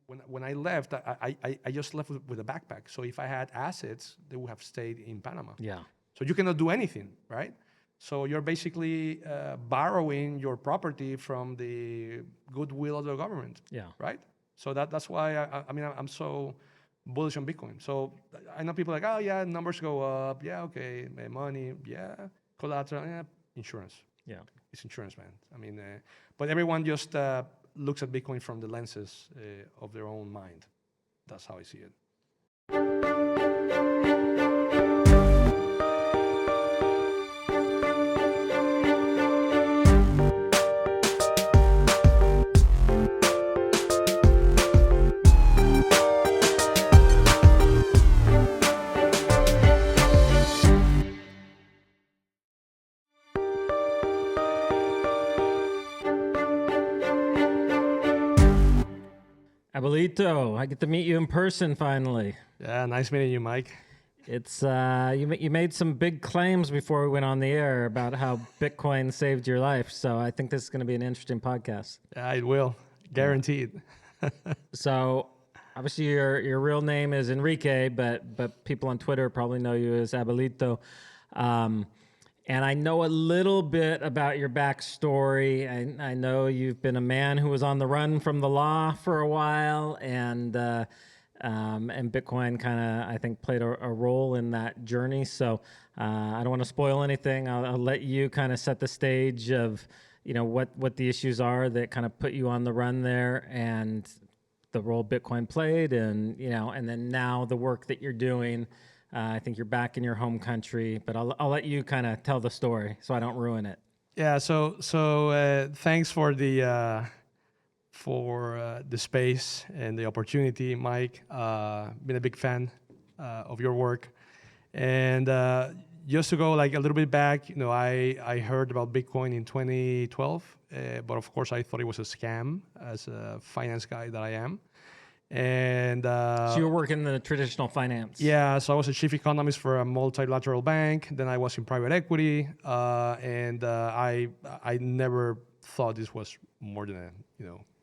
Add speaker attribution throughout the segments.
Speaker 1: when I left, I just left with a backpack. So if I had assets, they would have stayed in Panama.
Speaker 2: Yeah.
Speaker 1: So you cannot do anything, right? So you're basically borrowing your property from the goodwill of the government.
Speaker 2: Yeah.
Speaker 1: Right. So that's why I'm so bullish on Bitcoin. So I know people are like, oh yeah, numbers go up. Yeah, okay, money. Yeah, collateral. Yeah, insurance.
Speaker 2: Yeah.
Speaker 1: It's insurance, man. I mean, but everyone just looks at Bitcoin from the lenses of their own mind. That's how I see it.
Speaker 2: Abuelito, I get to meet you in person finally.
Speaker 1: Yeah, nice meeting you, Mike.
Speaker 2: It's you made some big claims before we went on the air about how Bitcoin saved your life. So I think this is going to be an interesting podcast.
Speaker 1: Yeah, it will, guaranteed.
Speaker 2: So obviously your real name is Enrique, but people on Twitter probably know you as Abuelito. And I know a little bit about your backstory. I know you've been a man who was on the run from the law for a while, and Bitcoin kind of, I think, played a role in that journey. So I don't want to spoil anything. I'll let you kind of set the stage of, what the issues are that kind of put you on the run there, and the role Bitcoin played, and and then now the work that you're doing. I think you're back in your home country, but I'll let you kind of tell the story so I don't ruin it.
Speaker 1: Yeah. So thanks for the space and the opportunity, Mike. Been a big fan of your work, and just to go like a little bit back, I heard about Bitcoin in 2012, but of course I thought it was a scam as a finance guy that I am. And
Speaker 2: so you were working in the traditional finance.
Speaker 1: Yeah, so I was a chief economist for a multilateral bank. Then I was in private equity, and I never thought this was more than a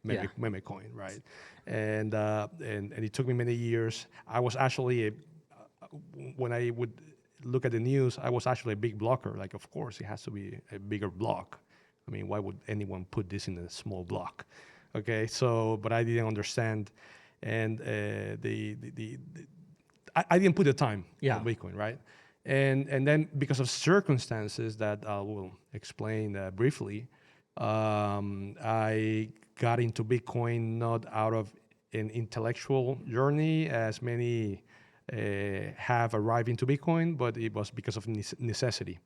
Speaker 1: meme coin, right? And it took me many years. I was actually when I would look at the news, I was actually a big blocker. Like, of course, it has to be a bigger block. I mean, why would anyone put this in a small block? Okay, so but I didn't understand. And I didn't put the time on Bitcoin, right? And then because of circumstances that I will explain briefly, I got into Bitcoin not out of an intellectual journey as many have arrived into Bitcoin, but it was because of necessity.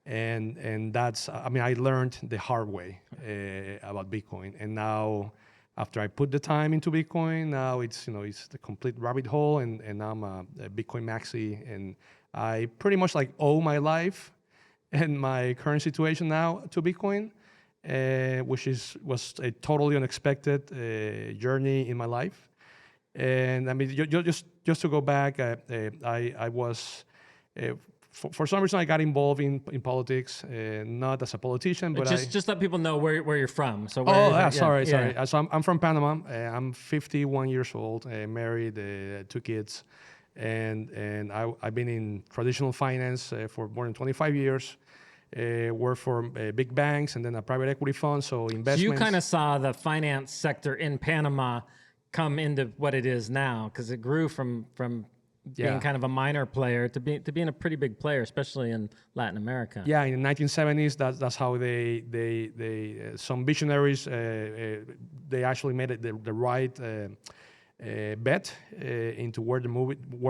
Speaker 1: And that's, I learned the hard way about Bitcoin. And now, after I put the time into Bitcoin, now it's the complete rabbit hole, and I'm a Bitcoin maxi, and I pretty much like owe my life and my current situation now to Bitcoin, which was a totally unexpected journey in my life. And I mean, just to go back, I was. For some reason, I got involved in politics, not as a politician, but
Speaker 2: just let people know where you're from. So
Speaker 1: sorry. So I'm from Panama. I'm 51 years old, married, 2 kids, and I've been in traditional finance for more than 25 years. Worked for big banks and then a private equity fund. So investments.
Speaker 2: So you kind of saw the finance sector in Panama come into what it is now, because it grew from being kind of a minor player to being a pretty big player, especially in Latin America.
Speaker 1: Yeah, in the 1970s, that's how they some visionaries they actually made it the right bet into where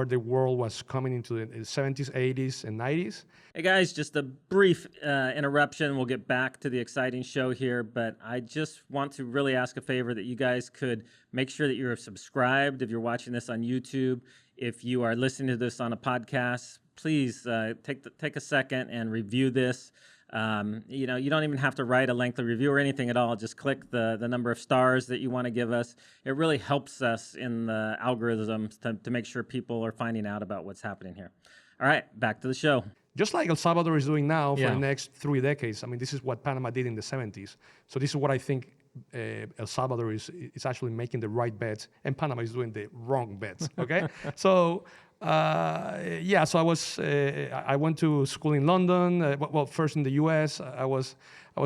Speaker 1: the world was coming into the 70s, 80s, and 90s.
Speaker 3: Hey guys, just a brief interruption. We'll get back to the exciting show here, but I just want to really ask a favor that you guys could make sure that you're subscribed if you're watching this on YouTube. If you are listening to this on a podcast, please take a second and review this. You don't even have to write a lengthy review or anything at all. Just click the number of stars that you want to give us. It really helps us in the algorithms to make sure people are finding out about what's happening here. All right, back to the show.
Speaker 1: Just like El Salvador is doing now for the next 3 decades. I mean, this is what Panama did in the 70s. So this is what I think El Salvador is actually making the right bets, and Panama is doing the wrong bets. Okay, so yeah, so I went to school in London. Well, first in the U.S. I was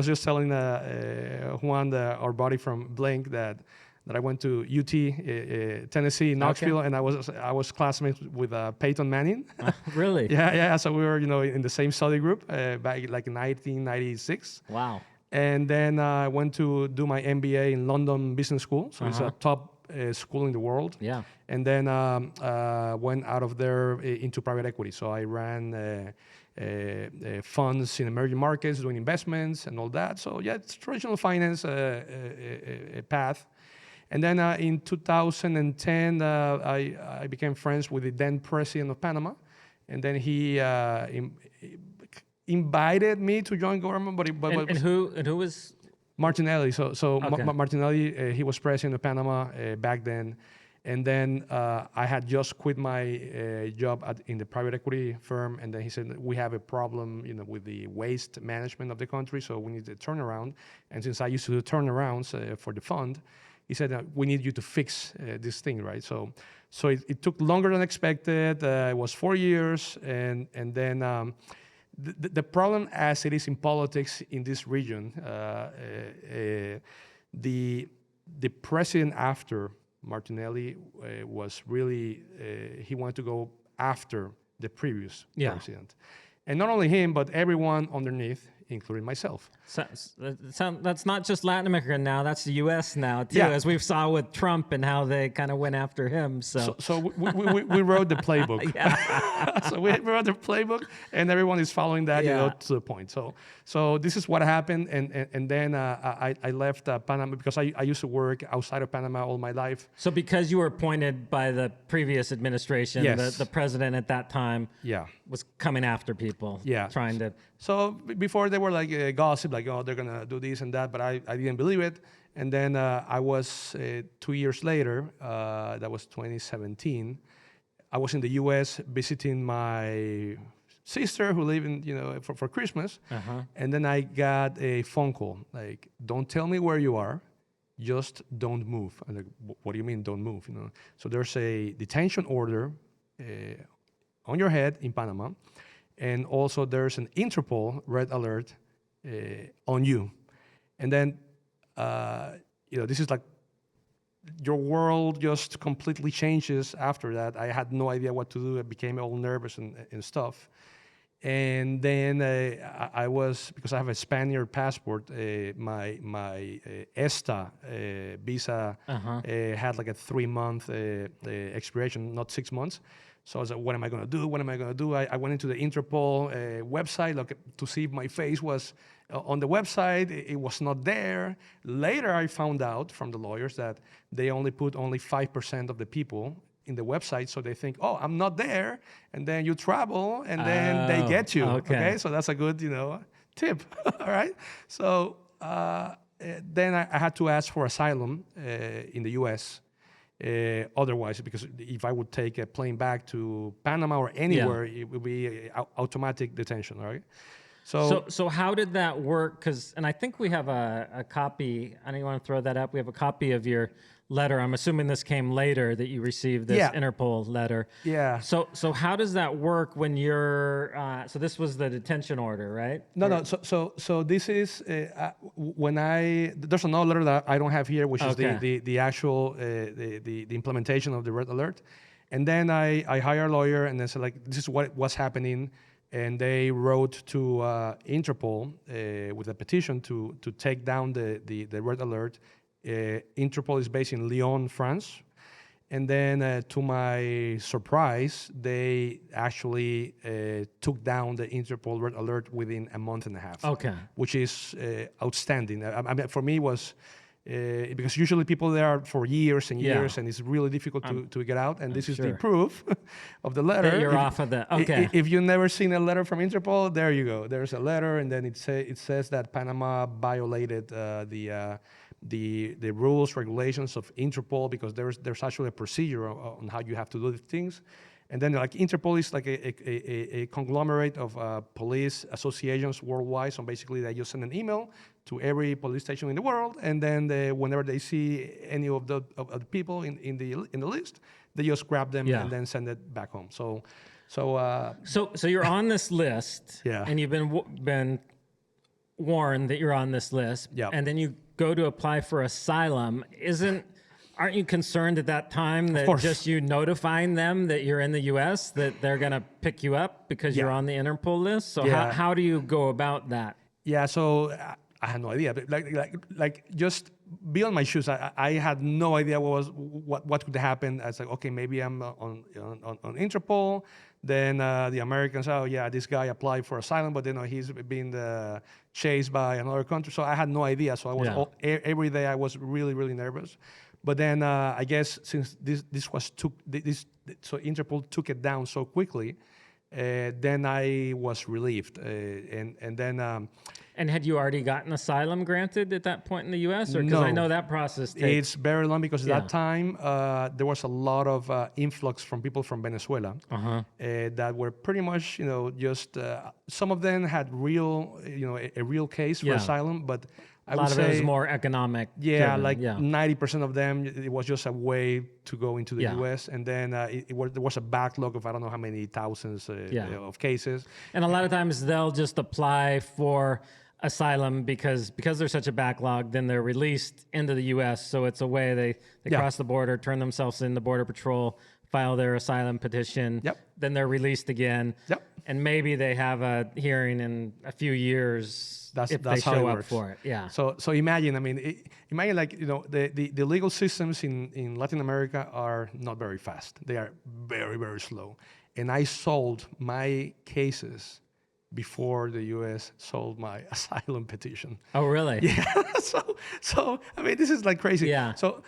Speaker 1: just telling Juan, our buddy from Blink, that I went to UT, Tennessee, Knoxville, and I was classmates with Peyton Manning.
Speaker 2: Really?
Speaker 1: Yeah. So we were, in the same study group back like in 1996.
Speaker 2: Wow.
Speaker 1: And then I went to do my MBA in London Business School. So it's a top school in the world.
Speaker 2: Yeah.
Speaker 1: And then went out of there into private equity. So I ran funds in emerging markets, doing investments and all that. So yeah, it's traditional finance path. And then in 2010, I became friends with the then president of Panama. And then he invited me to join government.
Speaker 2: And who was?
Speaker 1: Martinelli. So
Speaker 2: Okay.
Speaker 1: Martinelli, he was president of Panama back then. And then I had just quit my job in the private equity firm. And then he said, we have a problem, with the waste management of the country. So we need a turnaround. And since I used to do turnarounds for the fund, he said, we need you to fix this thing, right? So it took longer than expected. It was 4 years. And then the problem, as it is in politics in this region, the president after Martinelli was really, he wanted to go after the previous president. And not only him, but everyone underneath, including myself.
Speaker 2: That's not just Latin America now, that's the U.S. now, too, as we saw with Trump and how they kind of went after him. So
Speaker 1: we wrote the playbook. So we wrote the playbook, and everyone is following that, to the point. So this is what happened, and then I left Panama because I used to work outside of Panama all my life.
Speaker 2: So because you were appointed by the previous administration, the president at that time was coming after people, trying to...
Speaker 1: So before they were like gossip, like, oh, they're gonna do this and that, but I didn't believe it. And then I was 2 years later, that was 2017. I was in the U.S. visiting my sister who lived in, for Christmas. And then I got a phone call, like, don't tell me where you are, just don't move. I'm like, what do you mean don't move? So there's a detention order on your head in Panama. And also there's an Interpol Red Alert on you. And then, this is like, your world just completely changes after that. I had no idea what to do. I became all nervous and stuff. And then I was, because I have a Spaniard passport, my ESTA visa had like a 3-month expiration, not 6 months. So I was like, what am I going to do? What am I going to do? I went into the Interpol website to see if my face was on the website. It was not there. Later, I found out from the lawyers that they only put 5% of the people in the website. So they think, oh, I'm not there. And then you travel, and then they get you. Okay. So that's a good, tip. All right. So then I had to ask for asylum in the U.S., otherwise, because if I would take a plane back to Panama or anywhere, it would be automatic detention, right?
Speaker 2: So how did that work? And I think we have a copy. I don't even want to throw that up. We have a copy of your letter. I'm assuming this came later that you received this Interpol letter.
Speaker 1: Yeah.
Speaker 2: So how does that work when you're? So this was the detention order, right?
Speaker 1: No. So this is when there's another letter that I don't have here, which is the actual the implementation of the Red Alert, and then I hire a lawyer and then said, like, this is what's happening. And they wrote to Interpol with a petition to take down the Red Alert. Interpol is based in Lyon, France. And then to my surprise, they actually took down the Interpol Red Alert within a month and a half.
Speaker 2: Okay.
Speaker 1: Which is outstanding. I mean, for me, it was... because usually people there for years and years, and it's really difficult to get out. And this is the proof of the letter.
Speaker 2: That you're off of the
Speaker 1: If you've never seen a letter from Interpol, there you go. There's a letter, and then it says that Panama violated the rules, regulations of Interpol, because there's actually a procedure on how you have to do these things. And then like Interpol is like a conglomerate of police associations worldwide. So basically they just send an email to every police station in the world, and then whenever they see any of the people in the list, they just grab them
Speaker 2: Yeah.
Speaker 1: and then send it back home. So
Speaker 2: So you're on this list,
Speaker 1: Yeah.
Speaker 2: and you've been warned that you're on this list,
Speaker 1: Yep.
Speaker 2: and then you go to apply for asylum. Aren't you concerned at that time that
Speaker 1: course.
Speaker 2: just you notifying them that you're in the U.S. that they're gonna pick you up because you're
Speaker 1: Yeah.
Speaker 2: on the Interpol list? So
Speaker 1: Yeah.
Speaker 2: how do you go about that?
Speaker 1: Yeah, so I had no idea. But like just be on my shoes. I had no idea what could happen. I was like, okay, maybe I'm on Interpol. Then the Americans, oh yeah, this guy applied for asylum, but he's being chased by another country. So I had no idea. So I was
Speaker 2: Yeah.
Speaker 1: every day I was really nervous. But then I guess since so Interpol took it down so quickly, then I was relieved, and then.
Speaker 2: And had you already gotten asylum granted at that point in the U.S.? Or because I
Speaker 1: No.
Speaker 2: know that process takes.
Speaker 1: It's very long because at
Speaker 2: Yeah.
Speaker 1: that time there was a lot of influx from people from Venezuela that were pretty much, just some of them had real, a real case for
Speaker 2: Yeah.
Speaker 1: asylum, but I
Speaker 2: a
Speaker 1: would
Speaker 2: lot of
Speaker 1: say,
Speaker 2: it was more economic.
Speaker 1: yeah,
Speaker 2: driven,
Speaker 1: like
Speaker 2: yeah.
Speaker 1: 90% of them, it was just a way to go into the
Speaker 2: Yeah.
Speaker 1: U.S. And then there was a backlog of I don't know how many thousands of cases.
Speaker 2: And a lot of times they'll just apply for asylum because there's such a backlog, then they're released into the U.S. So it's a way they
Speaker 1: Yeah.
Speaker 2: cross the border, turn themselves in the Border Patrol, file their asylum petition.
Speaker 1: Yep.
Speaker 2: Then they're released again.
Speaker 1: Yep.
Speaker 2: And maybe they have a hearing in a few years if they
Speaker 1: how it
Speaker 2: show up
Speaker 1: works.
Speaker 2: for it. Yeah.
Speaker 1: So imagine, imagine like the legal systems in Latin America are not very fast. They are very slow. And I solved my cases before the U.S. solved my asylum petition.
Speaker 2: Oh, really?
Speaker 1: Yeah. so this is like crazy.
Speaker 2: Yeah.
Speaker 1: So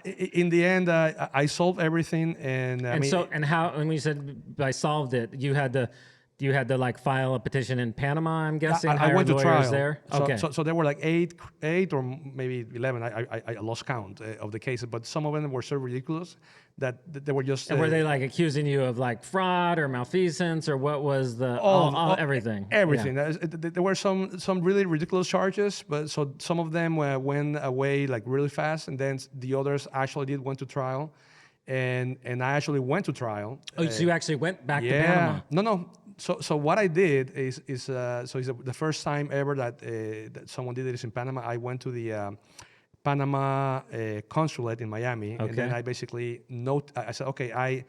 Speaker 1: in the end, I solved everything, and
Speaker 2: When you said I solved it, you had to like file a petition in Panama, I'm guessing.
Speaker 1: I went to
Speaker 2: hire lawyers
Speaker 1: trial.
Speaker 2: there. Okay.
Speaker 1: So there were like eight or maybe 11. I lost count of the cases, but some of them were so ridiculous that they were just.
Speaker 2: And were they like accusing you of like fraud or malfeasance, or what was the everything?
Speaker 1: Everything.
Speaker 2: Yeah.
Speaker 1: There were some really ridiculous charges, but so some of them went away like really fast, and then the others actually went to trial, and I actually went to trial.
Speaker 2: Oh, so you actually went back to Panama?
Speaker 1: No. So what I did is it's the first time ever that someone did this in Panama. I went to the Panama consulate in Miami, and then I basically I said, okay,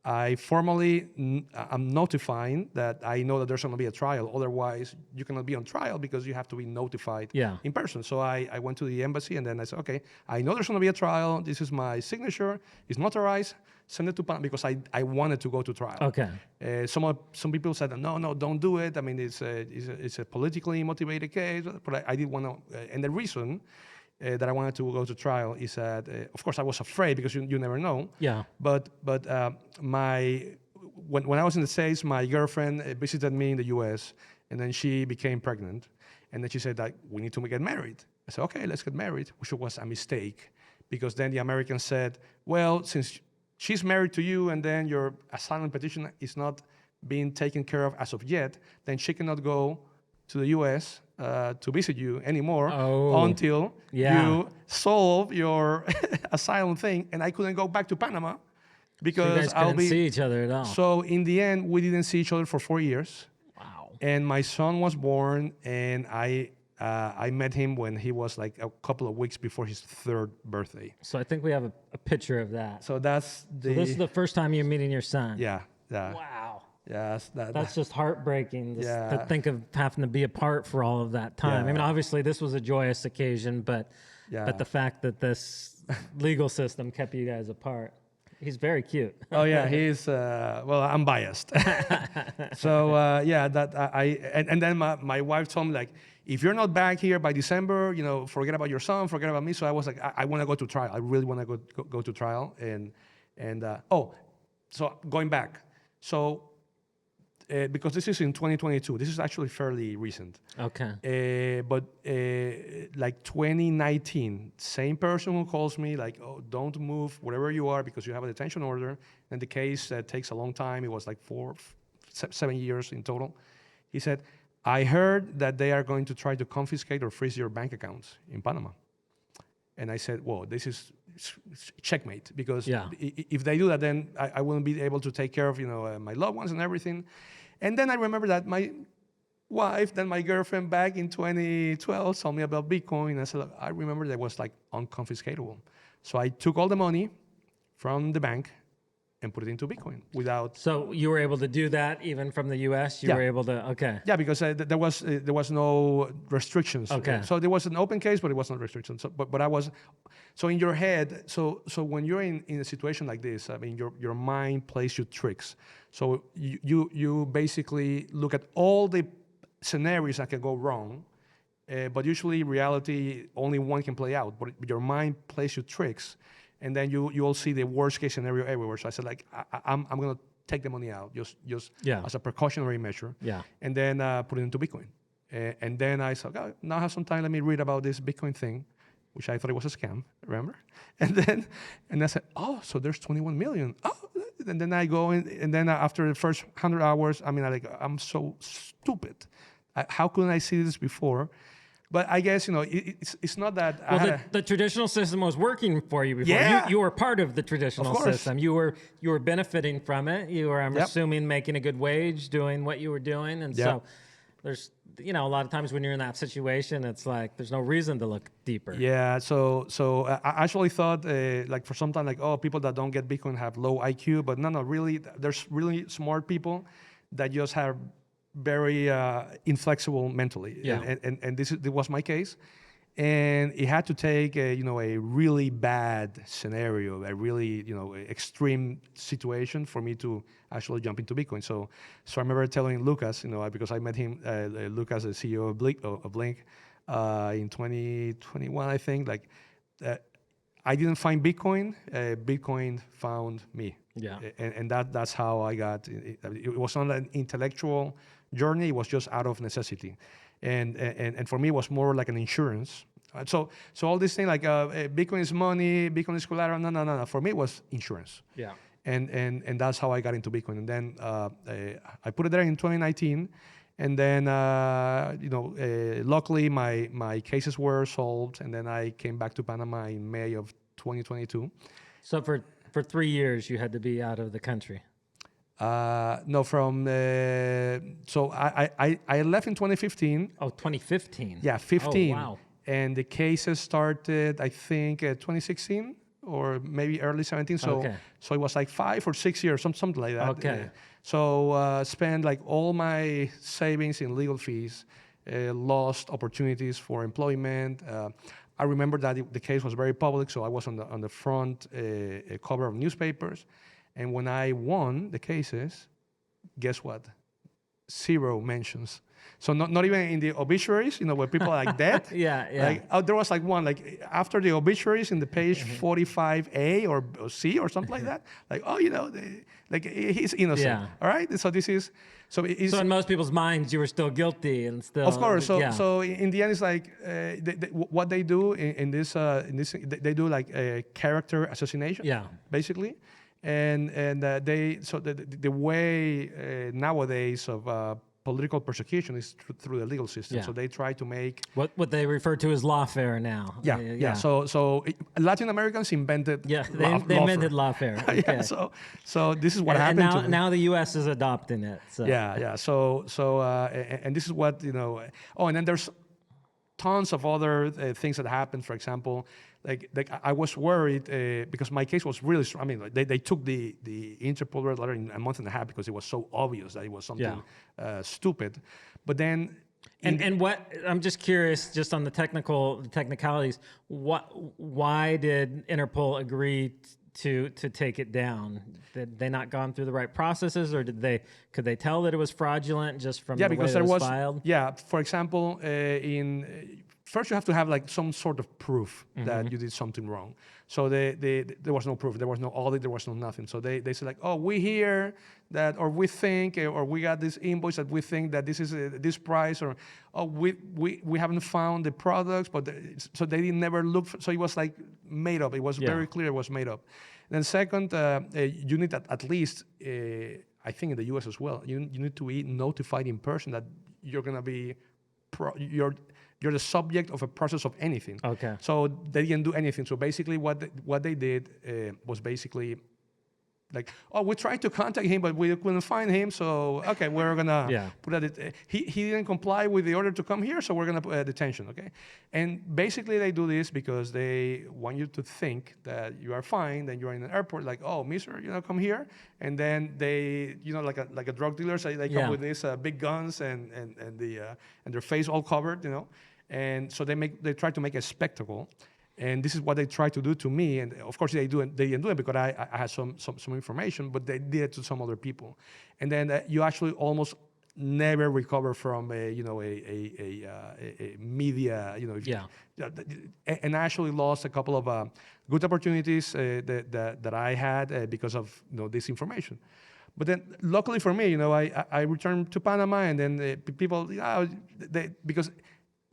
Speaker 1: I formally I'm notifying that I know that there's going to be a trial. Otherwise, you cannot be on trial because you have to be notified in person. So I went to the embassy, and then I said, okay, I know there's going to be a trial. This is my signature. It's notarized. Send it to Panama because I wanted to go to trial.
Speaker 2: Okay.
Speaker 1: Some people said, no, don't do it. It's a politically motivated case. But I did want to, and the reason that I wanted to go to trial is that, of course, I was afraid because you never know.
Speaker 2: Yeah.
Speaker 1: But when I was in the States, my girlfriend visited me in the U.S. and then she became pregnant, and then she said that we need to get married. I said, okay, let's get married, which was a mistake because then the Americans said, well, since she's married to you and then your asylum petition is not being taken care of as of yet, then she cannot go to the U.S. To visit you anymore until you solve your asylum thing. And I couldn't go back to Panama because
Speaker 2: so you guys couldn't see each other at all.
Speaker 1: So in the end, we didn't see each other for 4 years.
Speaker 2: Wow.
Speaker 1: And my son was born, and I met him when he was like a couple of weeks before his 3rd birthday.
Speaker 2: So I think we have a picture of that.
Speaker 1: So that's
Speaker 2: So this is the first time you're meeting your son.
Speaker 1: Yeah.
Speaker 2: Wow.
Speaker 1: Yeah,
Speaker 2: That's just heartbreaking to
Speaker 1: Yeah.
Speaker 2: think of having to be apart for all of that time.
Speaker 1: Yeah.
Speaker 2: I mean, obviously this was a joyous occasion, but the fact that this legal system kept you guys apart. He's very cute.
Speaker 1: Oh yeah, he's well, I'm biased. So and then my wife told me like, if you're not back here by December, forget about your son, forget about me. So I was like, I want to go to trial. I really want to go to trial. So going back, so because this is in 2022. This is actually fairly recent.
Speaker 2: Okay.
Speaker 1: But like 2019, same person who calls me like, oh, don't move wherever you are because you have a detention order. And the case takes a long time. It was like 7 years in total. He said, I heard that they are going to try to confiscate or freeze your bank accounts in Panama. And I said, well, this is checkmate, because if they do that, then I wouldn't be able to take care of my loved ones and everything. And then I remember that my wife, then my girlfriend back in 2012 told me about Bitcoin. I said, look, I remember that was like unconfiscatable. So I took all the money from the bank and put it into Bitcoin without.
Speaker 2: So you were able to do that even from the U.S. You were able to. Okay.
Speaker 1: Yeah, because there was no restrictions.
Speaker 2: Okay.
Speaker 1: So there was an open case, but it was not restrictions. So, but I was. So in your head, so when you're in a situation like this, I mean, your mind plays you tricks. So you basically look at all the scenarios that can go wrong, but usually reality only one can play out. But your mind plays you tricks. And then you will see the worst case scenario everywhere. So I said, like, I'm going to take the money out just as a precautionary measure.
Speaker 2: Yeah.
Speaker 1: And then put it into Bitcoin. And then I said, okay, now I have some time. Let me read about this Bitcoin thing, which I thought it was a scam. Remember? And I said, oh, so there's 21 million. Oh, and then I go in, and then after the first 100 hours, I mean, I'm so stupid. How couldn't I see this before? But I guess, it's not that.
Speaker 2: Well, the traditional system was working for you before.
Speaker 1: Yeah.
Speaker 2: You were part of the traditional system. You were benefiting from it. You were, I'm assuming, making a good wage, doing what you were doing. And so there's, a lot of times when you're in that situation, it's like there's no reason to look deeper.
Speaker 1: Yeah. So I actually thought, like for some time, like, oh, people that don't get Bitcoin have low IQ. But no, really, there's really smart people that just have very inflexible mentally.
Speaker 2: Yeah.
Speaker 1: And this was my case. And it had to take a really bad scenario, a really extreme situation for me to actually jump into Bitcoin. So I remember telling Lucas, because I met him, Lucas, the CEO of Blink, in 2021, I think, like I didn't find Bitcoin, Bitcoin found me.
Speaker 2: Yeah.
Speaker 1: And that's how I got. It was not an intellectual journey. It was just out of necessity, and for me, it was more like an insurance. So all this thing like Bitcoin is money, Bitcoin is collateral. No. For me, it was insurance.
Speaker 2: Yeah.
Speaker 1: And that's how I got into Bitcoin. And then I put it there in 2019, and then luckily my cases were solved, and then I came back to Panama in May of 2022.
Speaker 2: So for 3 years, you had to be out of the country.
Speaker 1: No, so I left in 2015.
Speaker 2: Oh, 2015.
Speaker 1: Yeah, 15.
Speaker 2: Oh, wow.
Speaker 1: And the cases started, I think, 2016 or maybe early 17. So it was like 5 or 6 years, something like that.
Speaker 2: Okay.
Speaker 1: So spent like all my savings in legal fees, lost opportunities for employment. I remember that the case was very public, so I was on the front cover of newspapers. And when I won the cases, guess what? 0 mentions. So not even in the obituaries, where people are like dead.
Speaker 2: Yeah.
Speaker 1: Like, there was like one, like after the obituaries in the page 45A or C or something like that. Like, oh, like he's innocent.
Speaker 2: Yeah.
Speaker 1: All right. So this is, so
Speaker 2: in most people's minds, you were still guilty and still.
Speaker 1: Of course. So in the end, it's like what they do in this, they do like a character assassination.
Speaker 2: Yeah.
Speaker 1: Basically. And the way nowadays of political persecution is through the legal system.
Speaker 2: Yeah.
Speaker 1: So they try to make
Speaker 2: what they refer to as lawfare now.
Speaker 1: Yeah. So Latin Americans invented.
Speaker 2: Yeah, they invented lawfare. Okay.
Speaker 1: Yeah. So this is what happened.
Speaker 2: And now the U.S. is adopting it. So.
Speaker 1: Yeah. So and this is what Oh, and then there's tons of other things that happened. For example, like I was worried because my case was really strong. I mean, they took the Interpol Red Letter in a month and a half because it was so obvious that it was something stupid. But then,
Speaker 2: and what I'm just curious, just on the technicalities, why did Interpol agree to take it down? Did they not gone through the right processes, or could they tell that it was fraudulent just from the way it was filed?
Speaker 1: Yeah, for example, first you have to have like some sort of proof that you did something wrong. So there was no proof, there was no audit, there was no nothing. So they said like, oh, we hear that, or we think, or we got this invoice that we think that this is this price, or oh, we haven't found the products, but so they didn't never look. So it was like made up. It was very clear it was made up. And then second, you need at least, I think in the U.S. as well, you need to be notified in person that you're gonna be, you're the subject of a process of anything.
Speaker 2: Okay.
Speaker 1: So they didn't do anything. So basically, what they did was basically like, oh, we tried to contact him, but we couldn't find him. So okay, we're gonna put a he didn't comply with the order to come here, so we're gonna put a detention. Okay, and basically they do this because they want you to think that you are fine. Then you are in an airport, like, oh, mister, come here, and then they, like a drug dealer, so they come with these big guns and their face all covered, and so they try to make a spectacle. And this is what they tried to do to me. And of course, they didn't do it because I had some information, but they did it to some other people. And then you actually almost never recover from a media, and I actually lost a couple of good opportunities that I had because of this information. But then, luckily for me, I returned to Panama, and then people, because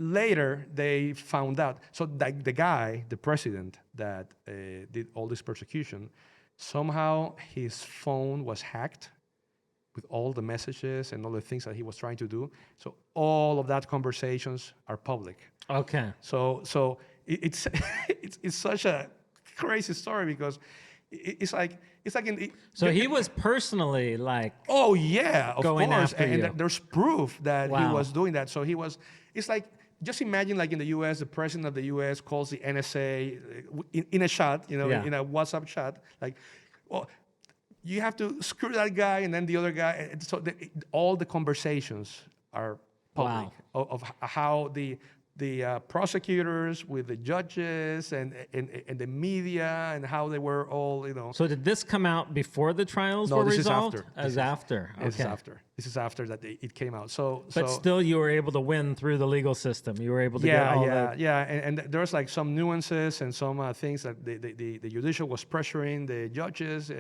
Speaker 1: later they found out. So the president that did all this persecution, somehow his phone was hacked with all the messages and all the things that he was trying to do. So all of that conversations are public.
Speaker 2: Okay.
Speaker 1: So it's it's such a crazy story because it's like
Speaker 2: so he was personally like,
Speaker 1: oh yeah, of
Speaker 2: going
Speaker 1: course,
Speaker 2: after you.
Speaker 1: and there's proof that he was doing that. So it's like, just imagine like in the U.S., the president of the U.S. calls the NSA in a chat, in a WhatsApp chat, like, well, you have to screw that guy and then the other guy. And so all the conversations are public of how the prosecutors with the judges and the media and how they were all,
Speaker 2: So did this come out before the trials were resolved?
Speaker 1: No,
Speaker 2: this is after.
Speaker 1: This is after. This is after that it came out.
Speaker 2: But still, you were able to win through the legal system. You were able to get all that.
Speaker 1: Yeah. And there's like some nuances and some things that the judicial was pressuring the judges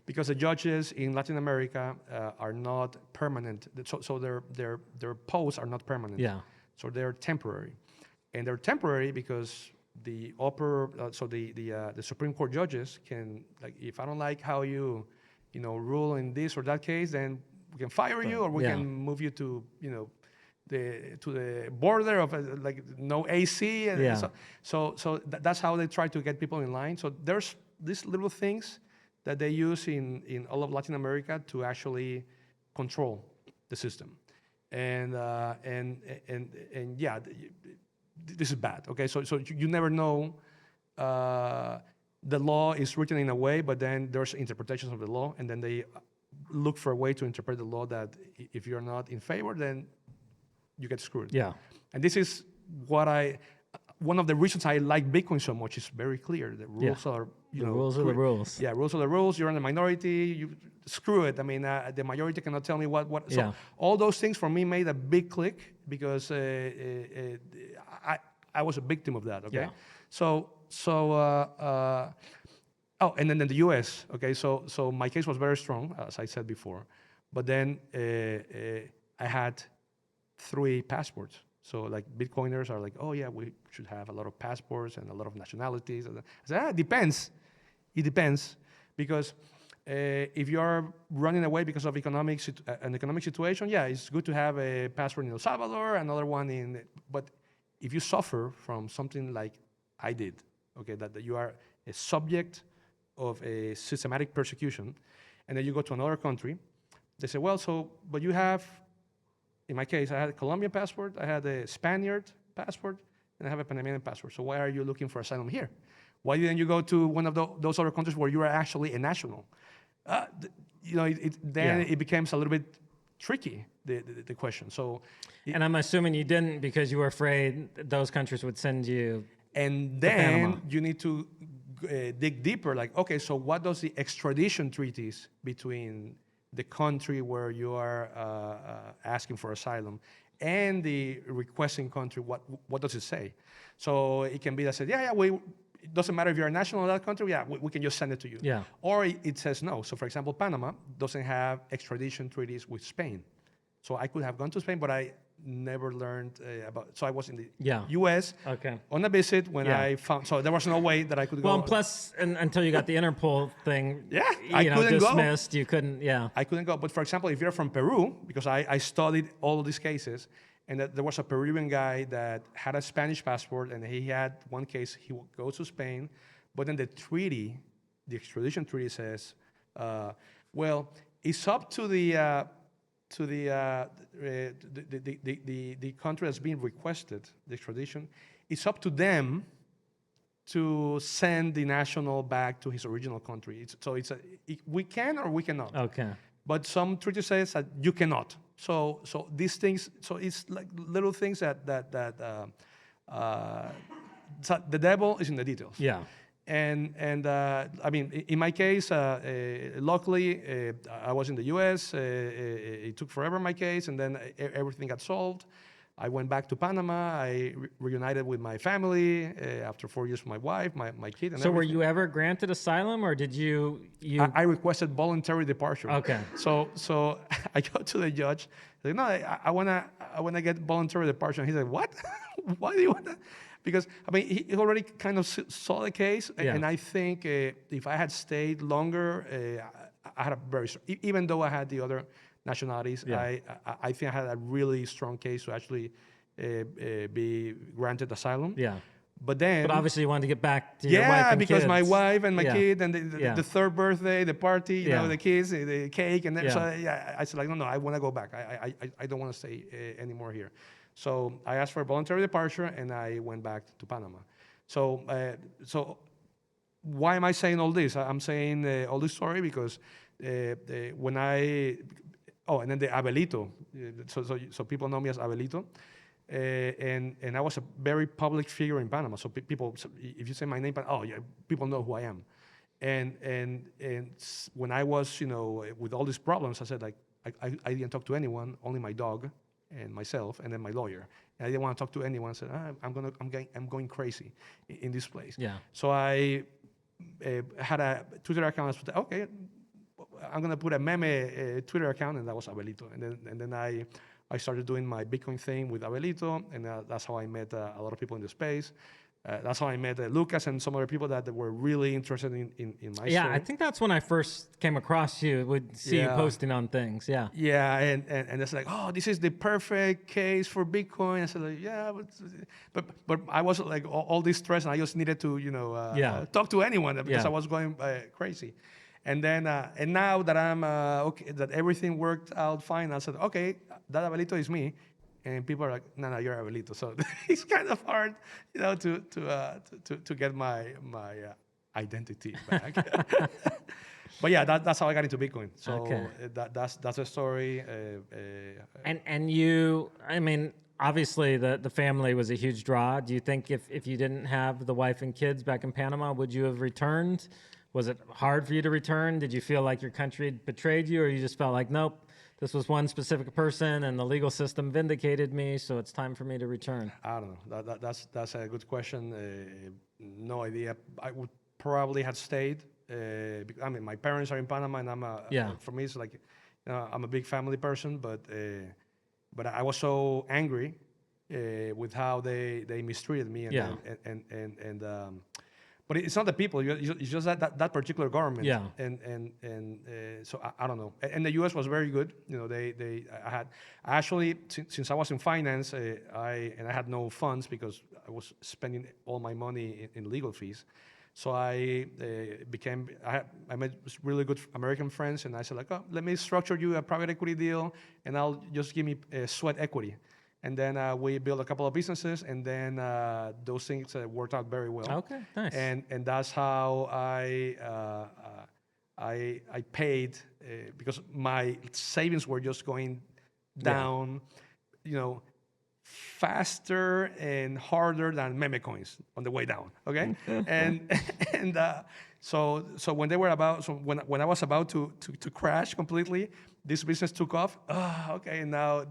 Speaker 1: because the judges in Latin America are not permanent. So their posts are not permanent.
Speaker 2: Yeah.
Speaker 1: So they're temporary, and they're temporary because the Supreme Court judges can, like, if I don't like how you rule in this or that case, then we can fire you, or we can move you to the border of like no AC, and so that's how they try to get people in line. So there's these little things that they use in all of Latin America to actually control the system. And yeah, this is bad. Okay, so you never know. The law is written in a way, but then there's interpretations of the law, and then they look for a way to interpret the law that if you're not in favor, then you get screwed.
Speaker 2: Yeah.
Speaker 1: And this is one of the reasons I like Bitcoin so much. Is very clear. The rules are
Speaker 2: the rules are the rules.
Speaker 1: Yeah, rules are the rules. You're in the minority. You screw it. I mean, the majority cannot tell me what. So all those things for me made a big click because I was a victim of that. Okay, and then in the U.S. Okay, so my case was very strong, as I said before, but then I had 3 passports. So like Bitcoiners are like, oh yeah, we should have a lot of passports and a lot of nationalities. I said, it depends. It depends because if you are running away because of an economic situation, yeah, it's good to have a passport in El Salvador, another one but if you suffer from something like I did, okay, that you are a subject of a systematic persecution, and then you go to another country, they say, well, but you have, in my case, I had a Colombian passport, I had a Spaniard passport, and I have a Panamanian passport. So why are you looking for asylum here? Why didn't you go to one of those other countries where you are actually a national? It becomes a little bit tricky, the question. So,
Speaker 2: and I'm assuming you didn't because you were afraid those countries would send you.
Speaker 1: And then you need to dig deeper. Like, okay, so what does the extradition treaties between the country where you are asking for asylum and the requesting country, what does it say? So it can be that said, it doesn't matter if you're a national of that country, we can just send it to you.
Speaker 2: Yeah.
Speaker 1: Or it says no. So for example, Panama doesn't have extradition treaties with Spain. So I could have gone to Spain, but I never learned so I was in the U.S.
Speaker 2: Okay.
Speaker 1: on a visit when I found, so there was no way that I could go.
Speaker 2: Well, and plus, until you got the Interpol thing,
Speaker 1: I couldn't
Speaker 2: dismissed,
Speaker 1: go.
Speaker 2: You couldn't,
Speaker 1: I couldn't go. But for example, if you're from Peru, because I studied all of these cases, and that there was a Peruvian guy that had a Spanish passport, and he had one case, he would go to Spain, but then the extradition treaty says, it's up to the country that's being requested, the extradition, it's up to them to send the national back to his original country. We can or we cannot.
Speaker 2: Okay.
Speaker 1: But some treaty says that you cannot. So these things, so it's like little things so the devil is in the details.
Speaker 2: Yeah.
Speaker 1: And I mean, in my case, luckily, I was in the U.S. It took forever, my case, and then everything got solved. I went back to Panama. I reunited with my family after 4 years with my wife, my kid. And
Speaker 2: so
Speaker 1: everything.
Speaker 2: were you ever granted asylum, or did you?
Speaker 1: I requested voluntary departure.
Speaker 2: Okay.
Speaker 1: So I go to the judge. Like, no, I wanna get voluntary departure. And he's like, what? Why do you want that? Because I mean, he already kind of saw the case, and I think if I had stayed longer, I had a very even though I had the other nationalities, I think I had a really strong case to actually be granted asylum.
Speaker 2: Yeah.
Speaker 1: But
Speaker 2: obviously you wanted to get back to your wife and
Speaker 1: because
Speaker 2: kids.
Speaker 1: my wife and my kid and the third birthday, the party, you know, the kids, the cake, and then, so I said like, no, I want to go back. I don't want to stay anymore here. So I asked for a voluntary departure, and I went back to Panama. So why am I saying all this? I'm saying all this story because when and then the Abelito, so people know me as Abelito, and I was a very public figure in Panama. So people, if you say my name, people know who I am. And when I was, with all these problems, I said like, I didn't talk to anyone, only my dog and myself, and then my lawyer. And I didn't want to talk to anyone. I said, I'm going crazy in this place.
Speaker 2: Yeah.
Speaker 1: So I had a Twitter account. I said, okay, I'm gonna put a meme Twitter account, and that was Abelito. And then I started doing my Bitcoin thing with Abelito, and that's how I met a lot of people in the space. That's how I met Lucas and some other people that were really interested in my story.
Speaker 2: I think that's when I first came across you, would see you posting on things. Yeah.
Speaker 1: Yeah, and it's like, oh, this is the perfect case for Bitcoin. I said, like, but I was like all this stress, and I just needed to, talk to anyone because I was going crazy. And then, and now that I'm okay, that everything worked out fine, I said, okay, that Abelito is me. And people are like, no, you're Abelito. So it's kind of hard, to get my identity back. But yeah, that's how I got into Bitcoin. So that's a story.
Speaker 2: And you, I mean, obviously the family was a huge draw. Do you think if you didn't have the wife and kids back in Panama, would you have returned? Was it hard for you to return? Did you feel like your country had betrayed you, or you just felt like, nope, this was one specific person and the legal system vindicated me, so it's time for me to return?
Speaker 1: I don't know. That's a good question. No idea. I would probably have stayed. I mean, my parents are in Panama, and for me, it's like, I'm a big family person, but I was so angry with how they mistreated me, but it's not the people. It's just that particular government.
Speaker 2: Yeah.
Speaker 1: So I don't know. And the U.S. was very good. Since I was in finance, I had no funds because I was spending all my money in legal fees. So I made really good American friends, and I said like, oh, let me structure you a private equity deal, and I'll just give me sweat equity. And then we built a couple of businesses, and then those things worked out very well.
Speaker 2: Okay, nice.
Speaker 1: And that's how I paid because my savings were just going down, faster and harder than meme coins on the way down. Okay, and So when they were about, so when I was about to crash completely, this business took off. Okay, now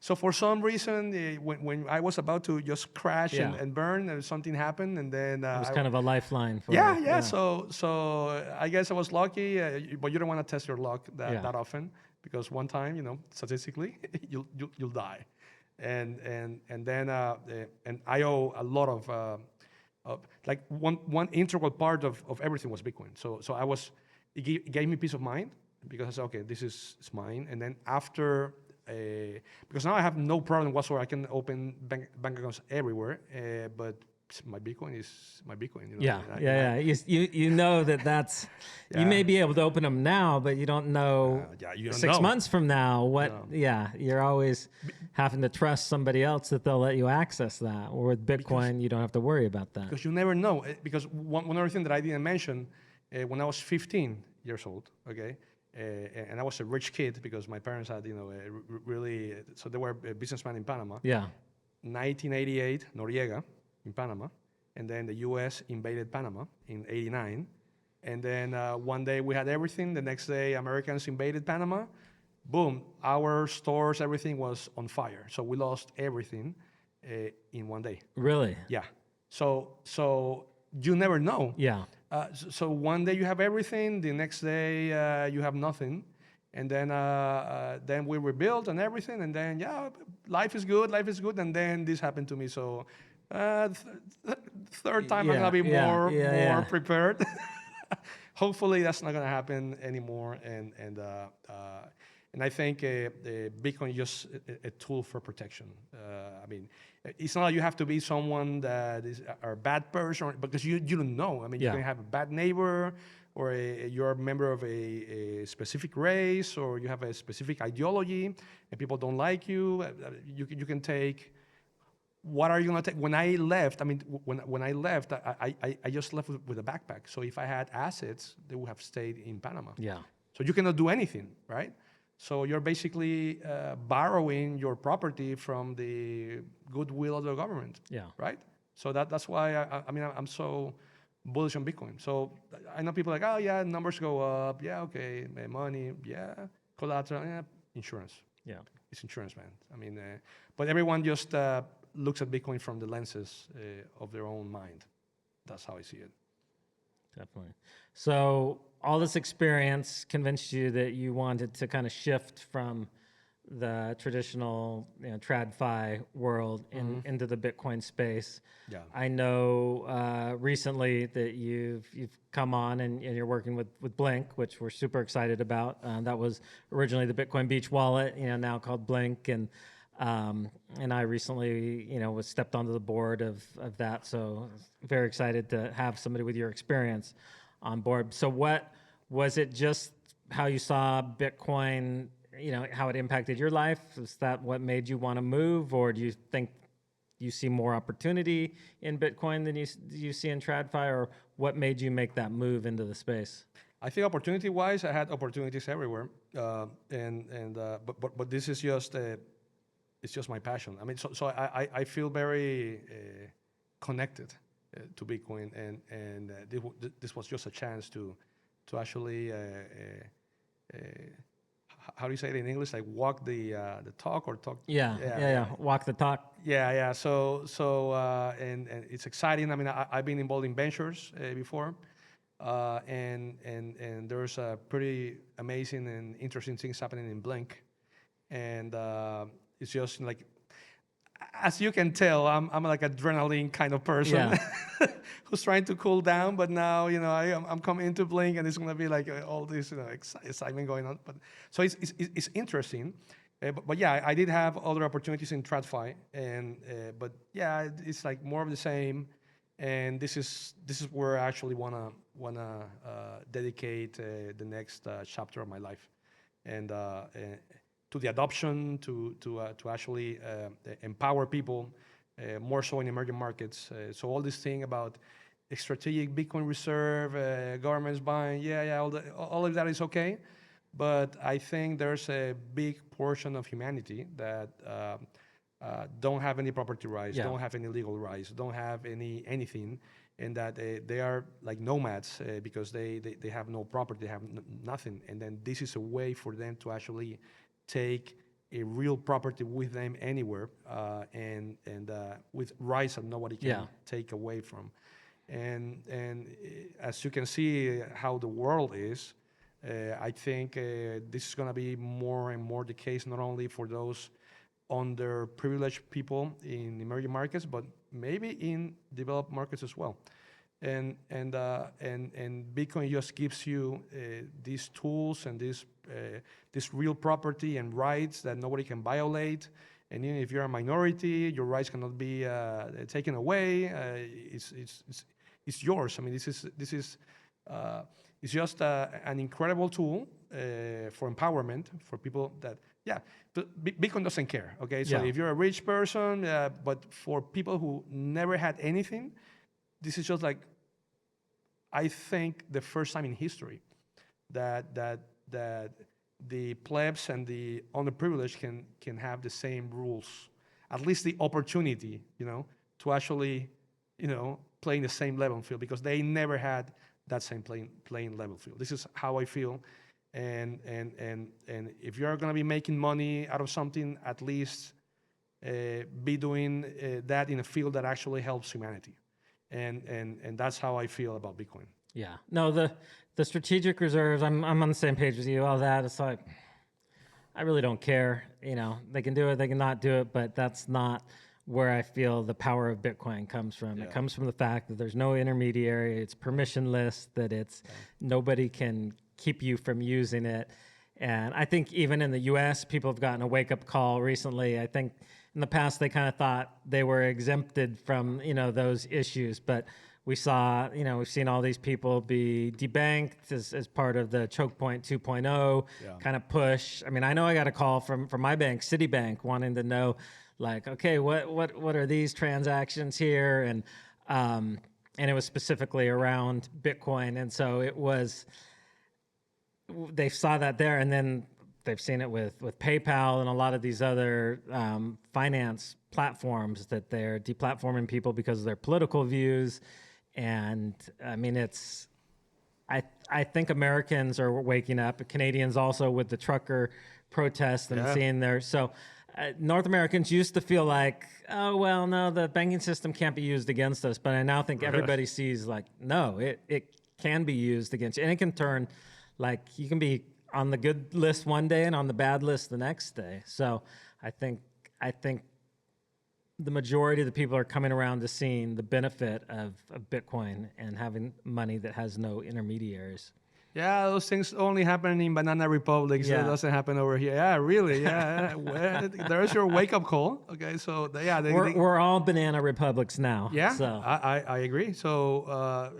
Speaker 1: so for some reason, when I was about to just crash
Speaker 2: Yeah.
Speaker 1: and burn, something happened, and then
Speaker 2: It was kind of a lifeline for
Speaker 1: yeah,
Speaker 2: you.
Speaker 1: yeah. So I guess I was lucky, but you don't want to test your luck
Speaker 2: Yeah.
Speaker 1: that often, because one time, statistically, you'll die, and then and I owe a lot of like one integral part of everything was Bitcoin. So it gave me peace of mind, because I said, okay, this is it's mine. And then after, because now I have no problem whatsoever. I can open bank accounts everywhere, but my Bitcoin is my Bitcoin.
Speaker 2: Yeah,
Speaker 1: and
Speaker 2: yeah, yeah. You know that's you may
Speaker 1: Yeah.
Speaker 2: be able to open them now, but you don't know
Speaker 1: Yeah, you don't
Speaker 2: 6
Speaker 1: know.
Speaker 2: months from now what.
Speaker 1: No.
Speaker 2: Yeah, you're always having to trust somebody else that they'll let you access that. Or with Bitcoin, you don't have to worry about that.
Speaker 1: Because you never know. Because one other thing that I didn't mention, when I was 15 years old, okay, and I was a rich kid because my parents had, really, so they were a businessman in Panama.
Speaker 2: Yeah,
Speaker 1: 1988, Noriega in Panama, and then the U.S. invaded Panama in '89, and then one day we had everything. The next day, Americans invaded Panama. Boom! Our stores, everything was on fire. So we lost everything in one day.
Speaker 2: really.
Speaker 1: Yeah. So you never know.
Speaker 2: Yeah,
Speaker 1: So one day you have everything, the next day you have nothing, and then we rebuilt and everything, and then life is good, and then this happened to me. So third time I'm gonna be more prepared. Hopefully that's not gonna happen anymore, and I think Bitcoin is just a tool for protection. I mean, it's not like you have to be someone that is a bad person, because you don't know. I mean, you
Speaker 2: Yeah.
Speaker 1: can have a bad neighbor, or you're a member of a specific race, or you have a specific ideology, and people don't like you. You can take. What are you gonna take? When I left, I mean, when I left, I just left with a backpack. So if I had assets, they would have stayed in Panama.
Speaker 2: yeah,
Speaker 1: So you cannot do anything, right? So you're basically borrowing your property from the goodwill of the government,
Speaker 2: yeah.
Speaker 1: right? So that's why I mean I'm bullish on Bitcoin. So I know people like, oh yeah, numbers go up, yeah, okay, money, yeah, collateral, yeah, insurance.
Speaker 2: Yeah.
Speaker 1: It's insurance, man. I mean, but everyone just looks at Bitcoin from the lenses of their own mind. That's how I see it.
Speaker 2: Definitely. So all this experience convinced you that you wanted to kind of shift from the traditional, TradFi world into the Bitcoin space.
Speaker 1: Yeah.
Speaker 2: I know recently that you've come on and you're working with Blink, which we're super excited about. That was originally the Bitcoin Beach wallet, now called Blink, and I recently, was stepped onto the board of that. So very excited to have somebody with your experience on board. So what was it, just how you saw Bitcoin, how it impacted your life? Is that what made you want to move, or do you think you see more opportunity in Bitcoin than you see in TradFi, or what made you make that move into the space?
Speaker 1: I think opportunity-wise, I had opportunities everywhere, but this is just it's just my passion. I mean, so I feel very connected to Bitcoin, and this was just a chance to actually how do you say it in English? Like walk the talk, or talk.
Speaker 2: Yeah. Walk the talk.
Speaker 1: Yeah. So and it's exciting. I mean, I've been involved in ventures before, and there's pretty amazing and interesting things happening in Blink, and it's just like, as you can tell, I'm like adrenaline kind of person.
Speaker 2: Yeah.
Speaker 1: Who's trying to cool down, but now I'm coming into Blink, and it's gonna be like all this excitement going on. But so it's interesting, but yeah, I did have other opportunities in TradFi, and but yeah, it's like more of the same, and this is where I actually wanna dedicate the next chapter of my life, and to the adoption, to actually empower people, more so in emerging markets. So all this thing about a strategic Bitcoin reserve, governments buying, all of that is okay, but I think there's a big portion of humanity that don't have any property rights, don't have any legal rights, don't have anything, and that they are like nomads because they have no property, they have nothing, and then this is a way for them to actually take a real property with them anywhere, and with rights that nobody can
Speaker 2: Yeah.
Speaker 1: take away from. And as you can see how the world is, I think this is going to be more and more the case, not only for those underprivileged people in emerging markets, but maybe in developed markets as well. And Bitcoin just gives you these tools and this real property and rights that nobody can violate. And even if you're a minority, your rights cannot be taken away. It's yours. I mean, this is it's just an incredible tool for empowerment for people that, yeah, Bitcoin doesn't care, okay? So
Speaker 2: Yeah.
Speaker 1: if you're a rich person, but for people who never had anything, this is just like, I think, the first time in history that the plebs and the underprivileged can have the same rules, at least the opportunity, to actually, play in the same level field, because they never had that same playing level field. This is how I feel, and if you're going to be making money out of something, at least be doing that in a field that actually helps humanity, and that's how I feel about Bitcoin.
Speaker 2: Yeah. No, the strategic reserves, I'm on the same page with you. All that, it's like, I really don't care. They can do it, they can not do it, but that's not where I feel the power of Bitcoin comes from.
Speaker 1: Yeah.
Speaker 2: It comes from the fact that there's no intermediary, it's permissionless, that it's nobody can keep you from using it. And I think even in the US, people have gotten a wake-up call recently. I think in the past they kind of thought they were exempted from, those issues, but we saw, we've seen all these people be debanked as part of the choke point 2.0 kind of push. I mean, I know I got a call from my bank, Citibank, wanting to know, like, okay, what are these transactions here? And it was specifically around Bitcoin. And so they saw that there, and then they've seen it with PayPal and a lot of these other finance platforms that they're deplatforming people because of their political views. And I mean, I think Americans are waking up, Canadians also, with the trucker protests and seeing their, so North Americans used to feel like, oh, well, no, the banking system can't be used against us. But I now think everybody sees, like, no, it can be used against you. And it can turn, like, you can be on the good list one day and on the bad list the next day. So I think the majority of the people are coming around to seeing the benefit of Bitcoin and having money that has no intermediaries.
Speaker 1: Yeah, those things only happen in banana republics. So it doesn't happen over here. Yeah, really. Yeah, well, there's your wake-up call. Okay, so
Speaker 2: we're all banana republics now.
Speaker 1: Yeah,
Speaker 2: so.
Speaker 1: I agree. So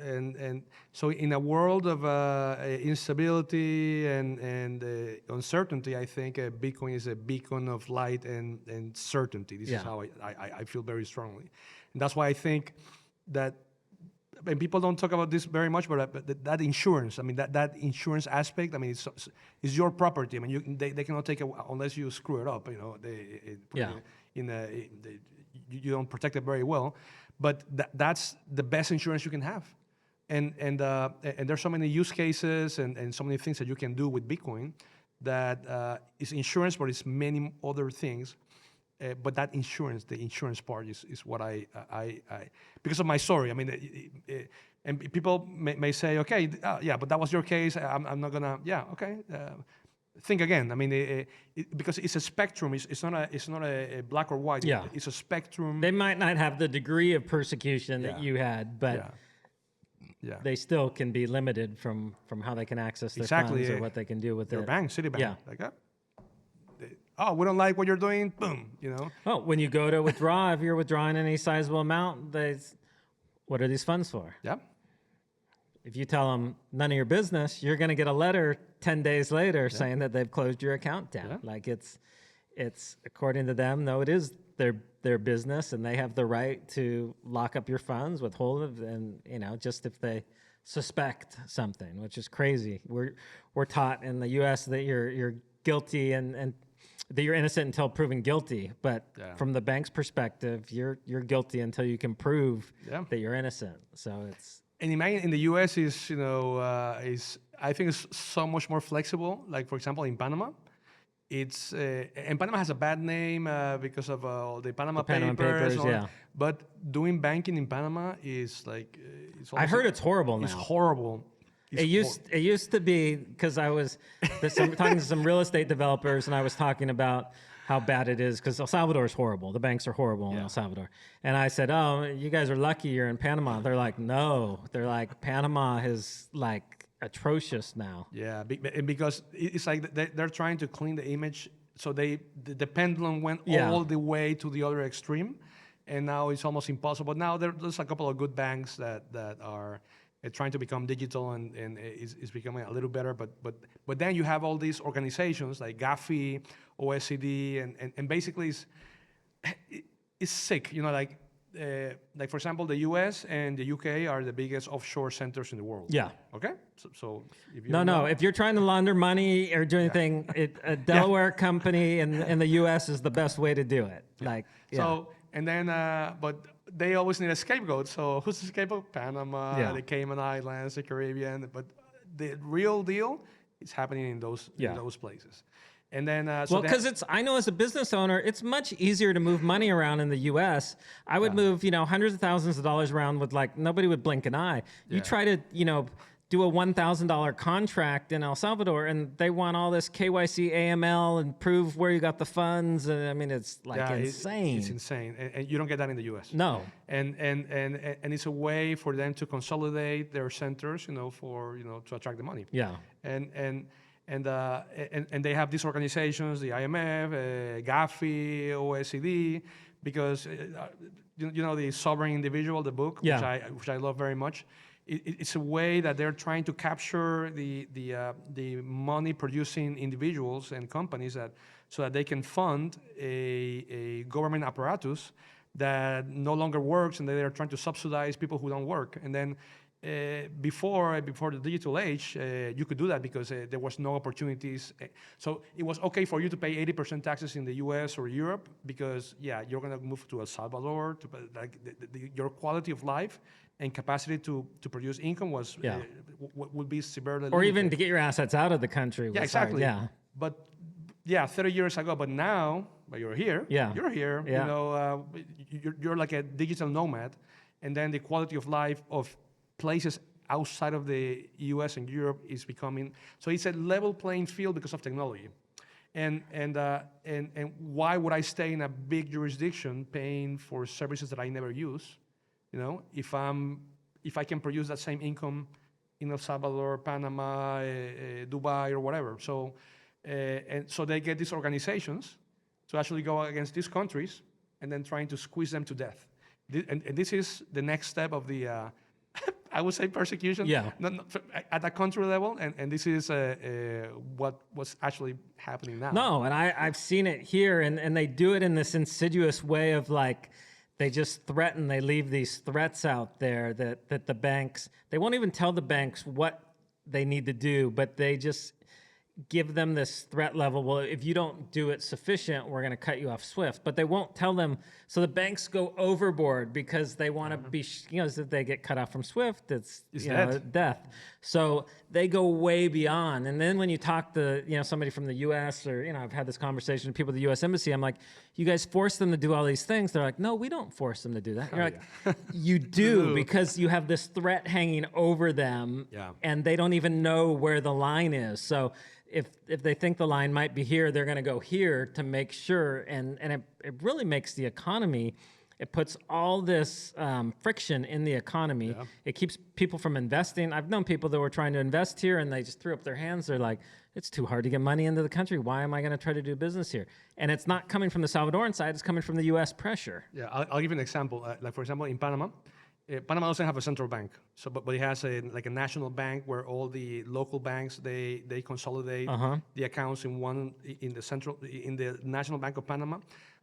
Speaker 1: and so in a world of instability and uncertainty, I think Bitcoin is a beacon of light and certainty. This is how I feel very strongly, and that's why I think that. And people don't talk about this very much, but that insurance, I mean, that insurance aspect, I mean, it's your property. I mean, they cannot take it unless you screw it up, you don't protect it very well. But that's the best insurance you can have. And there's so many use cases and so many things that you can do with Bitcoin that is insurance, but it's many other things. But that insurance, the insurance part is what I because of my story. I mean, and people may say, okay, but that was your case. I'm not gonna. Yeah, okay. Think again. I mean, because it's a spectrum. It's not a black or white.
Speaker 2: Yeah.
Speaker 1: It's a spectrum.
Speaker 2: They might not have the degree of persecution that you had, but they still can be limited from how they can access their funds or what they can do with
Speaker 1: your
Speaker 2: it.
Speaker 1: bank, Citibank.
Speaker 2: Yeah.
Speaker 1: Like, oh, we don't like what you're doing. Boom,
Speaker 2: Oh, when you go to withdraw, if you're withdrawing any sizable amount, what are these funds for?
Speaker 1: Yeah.
Speaker 2: If you tell them none of your business, you're going to get a letter 10 days later saying that they've closed your account down.
Speaker 1: Yeah.
Speaker 2: Like it's according to them, no, it is their business, and they have the right to lock up your funds, withhold it, and just if they suspect something, which is crazy. We're taught in the U.S. that you're guilty and that you're innocent until proven guilty. But
Speaker 1: Yeah.
Speaker 2: from the bank's perspective, you're guilty until you can prove
Speaker 1: Yeah.
Speaker 2: that you're innocent. So it's
Speaker 1: And imagine in the U.S. is I think it's so much more flexible. Like for example, in Panama, it's and Panama has a bad name because of all the Panama
Speaker 2: Panama Papers,
Speaker 1: all-
Speaker 2: yeah.
Speaker 1: But doing banking in Panama is like it's
Speaker 2: I
Speaker 1: almost
Speaker 2: heard it's horrible now.
Speaker 1: it's horrible. It's
Speaker 2: It used to be because I was talking to some real estate developers, and I was talking about how bad it is because El Salvador is horrible. The banks are horrible in El Salvador. And I said, "Oh, you guys are lucky you're in Panama." They're like, "No." They're like, "Panama is like atrocious now."
Speaker 1: Yeah, and because it's like they're trying to clean the image, so the pendulum went
Speaker 2: Yeah.
Speaker 1: all the way to the other extreme, and now it's almost impossible. Now there's a couple of good banks that are trying to become digital and is becoming a little better, but then you have all these organizations like Gafi, OECD, and basically it's sick. Like for example, the U.S. and the U.K. are the biggest offshore centers in the world.
Speaker 2: Yeah.
Speaker 1: Okay. So if you
Speaker 2: No,
Speaker 1: don't
Speaker 2: no.
Speaker 1: know-
Speaker 2: If you're trying to launder money or do anything, a Delaware company in the U.S. is the best way to do it. Like, yeah.
Speaker 1: So and then, but they always need a scapegoat. So who's the scapegoat? Panama,
Speaker 2: Yeah.
Speaker 1: the Cayman Islands, the Caribbean. But the real deal is happening in those places. And then,
Speaker 2: Well, because I know as a business owner, it's much easier to move money around in the U.S. I would move, hundreds of thousands of dollars around with like nobody would blink an eye. You try to, do a $1,000 contract in El Salvador, and they want all this KYC, AML, and prove where you got the funds. And I mean, it's like insane.
Speaker 1: It's insane, and you don't get that in the U.S.
Speaker 2: No.
Speaker 1: And it's a way for them to consolidate their centers, for to attract the money.
Speaker 2: Yeah.
Speaker 1: And they have these organizations, the IMF, Gafi, OECD, because the sovereign individual, the book, which I love very much. It's a way that they're trying to capture the money producing individuals and companies so that they can fund a government apparatus that no longer works, and they are trying to subsidize people who don't work. And then before the digital age, you could do that because there was no opportunities. So it was okay for you to pay 80% taxes in the U.S. or Europe because you're gonna move to El Salvador. Your quality of life and capacity to produce income would be severely
Speaker 2: Or even
Speaker 1: limited.
Speaker 2: to get your assets out of the country.
Speaker 1: Yeah, exactly.
Speaker 2: Yeah.
Speaker 1: But 30 years ago. But now, you're here.
Speaker 2: Yeah.
Speaker 1: You're here.
Speaker 2: Yeah.
Speaker 1: You're like a digital nomad, and then the quality of life of places outside of the U.S. and Europe is becoming. So it's a level playing field because of technology. And why would I stay in a big jurisdiction paying for services that I never use? If I can produce that same income in El Salvador, Panama, Dubai, or whatever. So so they get these organizations to actually go against these countries and then trying to squeeze them to death. And this is the next step of the, I would say, persecution.
Speaker 2: Yeah.
Speaker 1: Not at a country level, and this is what was actually happening now.
Speaker 2: No, and I've seen it here, and they do it in this insidious way of like, they just threaten, they leave these threats out there that the banks, they won't even tell the banks what they need to do, but they just give them this threat level. Well, if you don't do it sufficient, we're going to cut you off SWIFT. But they won't tell them. So the banks go overboard because they want to be, if they get cut off from SWIFT, it's death. So they go way beyond. And then when you talk to, somebody from the U.S. or, I've had this conversation with people at the U.S. Embassy, I'm like, you guys force them to do all these things. They're like, no, we don't force them to do that. You're like, you do, because you have this threat hanging over them, and they don't even know where the line is. So if they think the line might be here, they're going to go here to make sure. And it really makes the economy, it puts all this friction in the economy. Yeah. It keeps people from investing. I've known people that were trying to invest here and they just threw up their hands. They're like, it's too hard to get money into the country. Why am I going to try to do business here? And it's not coming from the Salvadoran side. It's coming from the U.S. pressure.
Speaker 1: Yeah, I'll give you an example. Like, for example, in Panama, Panama doesn't have a central bank, but it has a national bank where all the local banks they consolidate the accounts in the National Bank of Panama,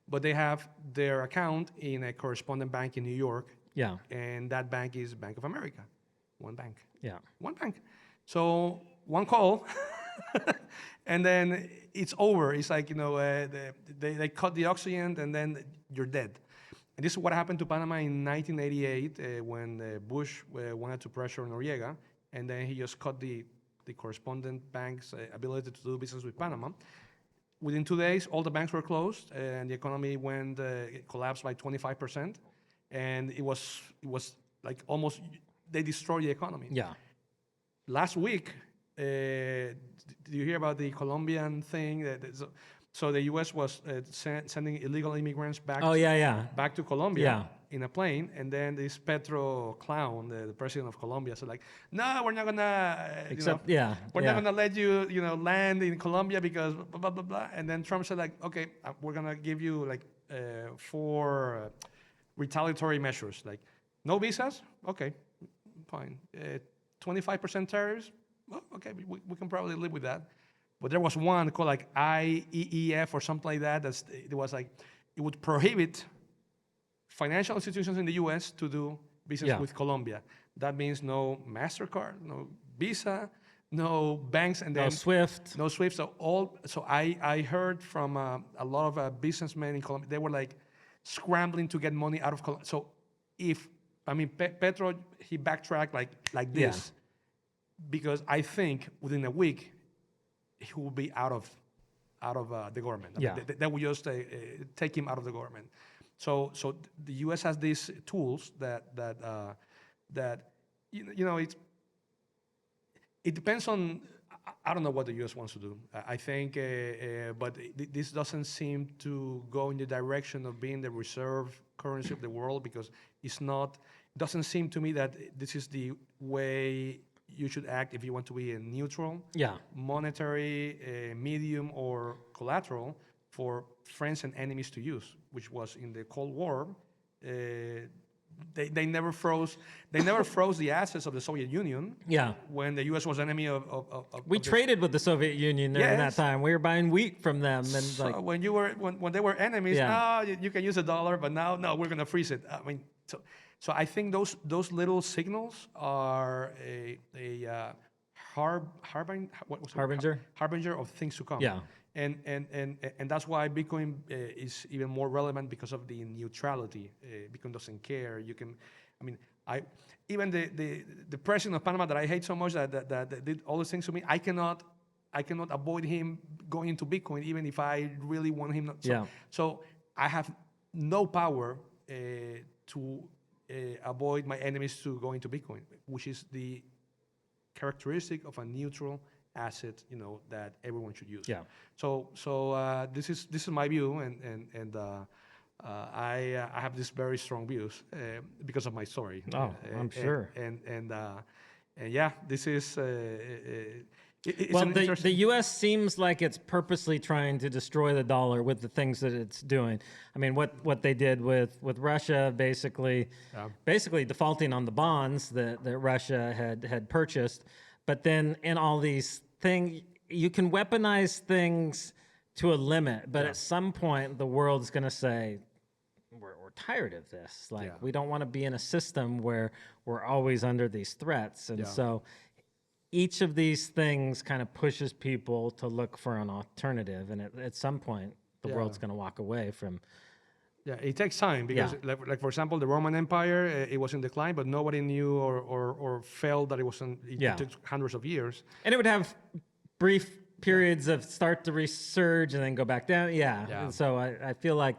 Speaker 1: but they have their account in a correspondent bank in New York.
Speaker 2: Yeah,
Speaker 1: and that bank is Bank of America, one bank.
Speaker 2: Yeah,
Speaker 1: one bank. So one call, and then it's over. It's like, they cut the oxygen, and then you're dead. And this is what happened to Panama in 1988 when Bush wanted to pressure Noriega, and then he just cut the correspondent bank's ability to do business with Panama. Within 2 days, all the banks were closed, and the economy it collapsed by 25%, and it was like almost they destroyed the economy.
Speaker 2: Yeah.
Speaker 1: Last week, did you hear about the Colombian thing? So the U.S. was sending illegal immigrants back.
Speaker 2: Oh, yeah.
Speaker 1: Back to Colombia in a plane, and then this Petro clown, the president of Colombia, said like, "No, we're not gonna, we're not gonna let you, land in Colombia because blah blah blah blah." And then Trump said like, "Okay, we're gonna give you like 4 retaliatory measures, like no visas, okay, fine, 25% tariffs, well, okay, we can probably live with that." But there was one called like IEEF or something like that. It was like, it would prohibit financial institutions in the U.S. to do business with Colombia. That means no MasterCard, no Visa, no banks, and then
Speaker 2: no Swift.
Speaker 1: No Swift. So I heard from a lot of businessmen in Colombia. They were like scrambling to get money out of Colombia. So Petro, he backtracked like this, because I think within a week he will be out of the government. They will just take him out of the government. So the U.S. has these tools that it depends on. I don't know what the U.S. wants to do. I think, but this doesn't seem to go in the direction of being the reserve currency of the world, because it's not. It doesn't seem to me that this is the way you should act if you want to be a neutral, monetary, medium, or collateral for friends and enemies to use, which was in the Cold War. They never froze. They never froze the assets of the Soviet Union.
Speaker 2: Yeah.
Speaker 1: When the U.S. was enemy of
Speaker 2: we traded with the Soviet Union during that time. We were buying wheat from them, and
Speaker 1: so when they were enemies, you can use $1, but now no, we're gonna freeze it. I mean, so I think those little signals are a harbinger of things to come.
Speaker 2: Yeah.
Speaker 1: And that's why Bitcoin is even more relevant, because of the neutrality. Bitcoin doesn't care. Even the president of Panama that I hate so much that did all those things to me, I cannot avoid him going into Bitcoin, even if I really want him not. So I have no power to avoid my enemies to go into Bitcoin, which is the characteristic of a neutral asset, that everyone should use.
Speaker 2: Yeah.
Speaker 1: So this is my view, and I have these very strong views because of my story.
Speaker 2: Oh, I'm sure.
Speaker 1: And yeah, this is.
Speaker 2: The U.S. seems like it's purposely trying to destroy the dollar with the things that it's doing. I mean, what they did with Russia, basically defaulting on the bonds that Russia had purchased, but then in all these things, you can weaponize things to a limit, but at some point the world's going to say, we're tired of this. We don't want to be in a system where we're always under these threats, and so each of these things kind of pushes people to look for an alternative, and at some point, the world's going to walk away from.
Speaker 1: Yeah, it takes time, because, like for example, the Roman Empire, it was in decline, but nobody knew or felt that it wasn't. It took hundreds of years,
Speaker 2: and it would have brief periods of start to resurge and then go back down. And so I feel like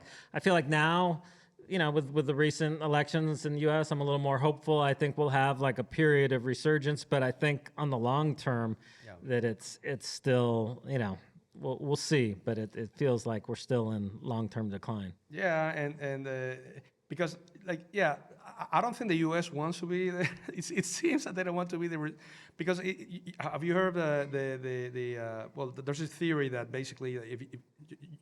Speaker 2: now, with the recent elections in the U.S., I'm a little more hopeful. I think we'll have like a period of resurgence, but I think on the long term that it's still, we'll see, but it feels like we're still in long-term decline.
Speaker 1: Yeah, and because I don't think the U.S. wants to be. It seems that they don't want to be because have you heard there's a theory that basically if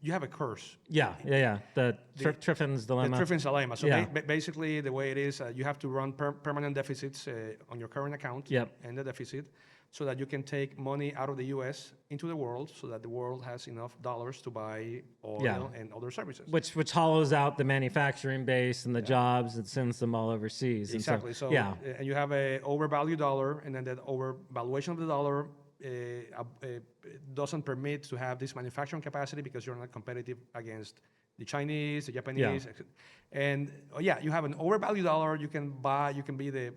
Speaker 1: you have a curse.
Speaker 2: The Triffin's dilemma.
Speaker 1: The Triffin's dilemma. So basically, the way it is, you have to run permanent deficits on your current account and the deficit, so that you can take money out of the U.S. into the world, so that the world has enough dollars to buy oil and other services.
Speaker 2: Which hollows out the manufacturing base and the jobs and sends them all overseas.
Speaker 1: Exactly. And you have a overvalued dollar, and then that overvaluation of the dollar doesn't permit to have this manufacturing capacity because you're not competitive against the Chinese, the Japanese, and you have an overvalued dollar. You can be the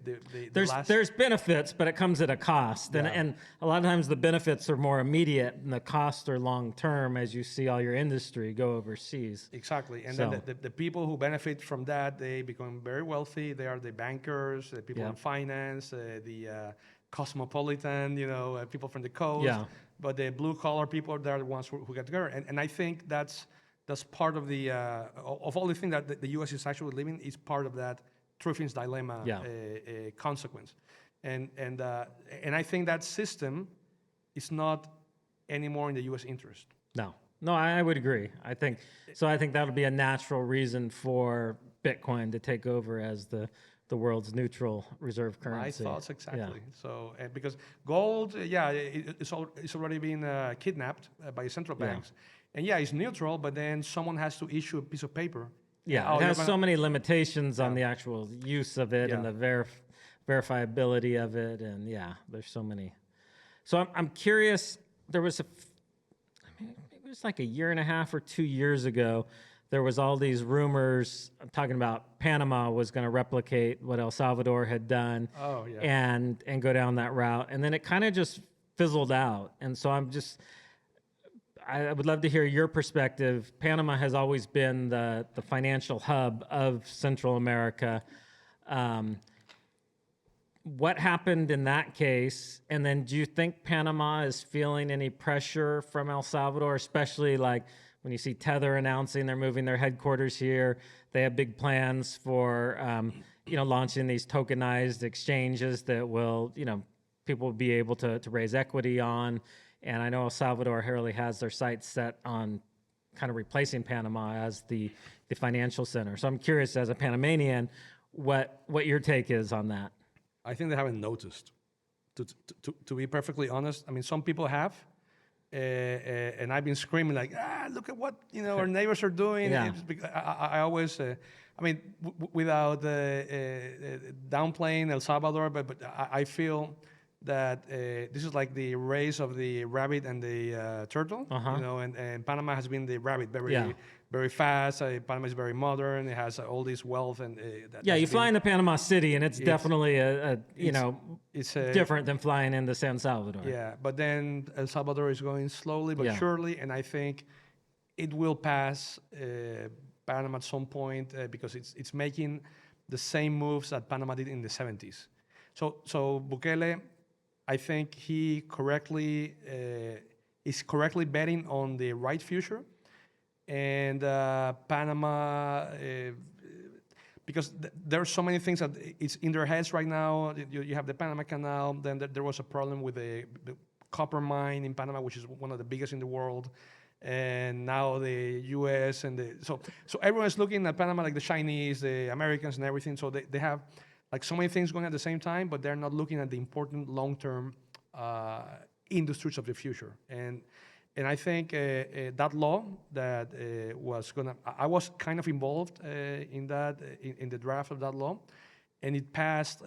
Speaker 1: last.
Speaker 2: There's benefits, but it comes at a cost, and a lot of times the benefits are more immediate, and the costs are long term as you see all your industry go overseas.
Speaker 1: Exactly, and then the people who benefit from that, they become very wealthy. They are the bankers, the people in finance, the cosmopolitan, people from the coast.
Speaker 2: Yeah.
Speaker 1: But the blue collar people, they're the ones who get together, and I think that's part of the of all the things that the U.S. is actually living is part of that Triffin's dilemma consequence, and I think that system is not anymore in the U.S. interest.
Speaker 2: No, I would agree. I think that would be a natural reason for Bitcoin to take over as the world's neutral reserve currency.
Speaker 1: My thoughts exactly. So because gold, it's already been kidnapped by central banks. And it's neutral, but then someone has to issue a piece of paper.
Speaker 2: Yeah, it has so many limitations on the actual use of it and the verifiability of it, and there's so many. So I'm curious. There was it was like a year and a half or 2 years ago. There was all these rumors. I'm talking about Panama was going to replicate what El Salvador had done, and go down that route, and then it kind of just fizzled out. And so I would love to hear your perspective. Panama has always been the financial hub of Central America. What happened in that case? And then do you think Panama is feeling any pressure from El Salvador, especially like when you see Tether announcing they're moving their headquarters here? They have big plans for launching these tokenized exchanges that will, people will be able to raise equity on. And I know El Salvador really has their sights set on kind of replacing Panama as the financial center. So I'm curious, as a Panamanian, what your take is on that.
Speaker 1: I think they haven't noticed. To be perfectly honest, I mean, some people have, and I've been screaming like, look at what our neighbors are doing.
Speaker 2: Yeah.
Speaker 1: I always, without downplaying El Salvador, but I feel that this is like the race of the rabbit and the turtle, and Panama has been the rabbit, very fast. Panama is very modern. It has all this wealth and
Speaker 2: you fly into Panama City, and it's definitely it's different than flying into San Salvador.
Speaker 1: Yeah, but then El Salvador is going slowly but surely, and I think it will pass Panama at some point because it's making the same moves that Panama did in the 70s. So Bukele, I think he is correctly betting on the right future, and Panama, because there are so many things that it's in their heads right now. You have the Panama Canal. Then there was a problem with the copper mine in Panama, which is one of the biggest in the world, and now the U.S. and so everyone's looking at Panama like the Chinese, the Americans, and everything. So they have like so many things going at the same time, but they're not looking at the important long-term industries of the future. And I think that law that was gonna, I was kind of involved in that, in the draft of that law, and it passed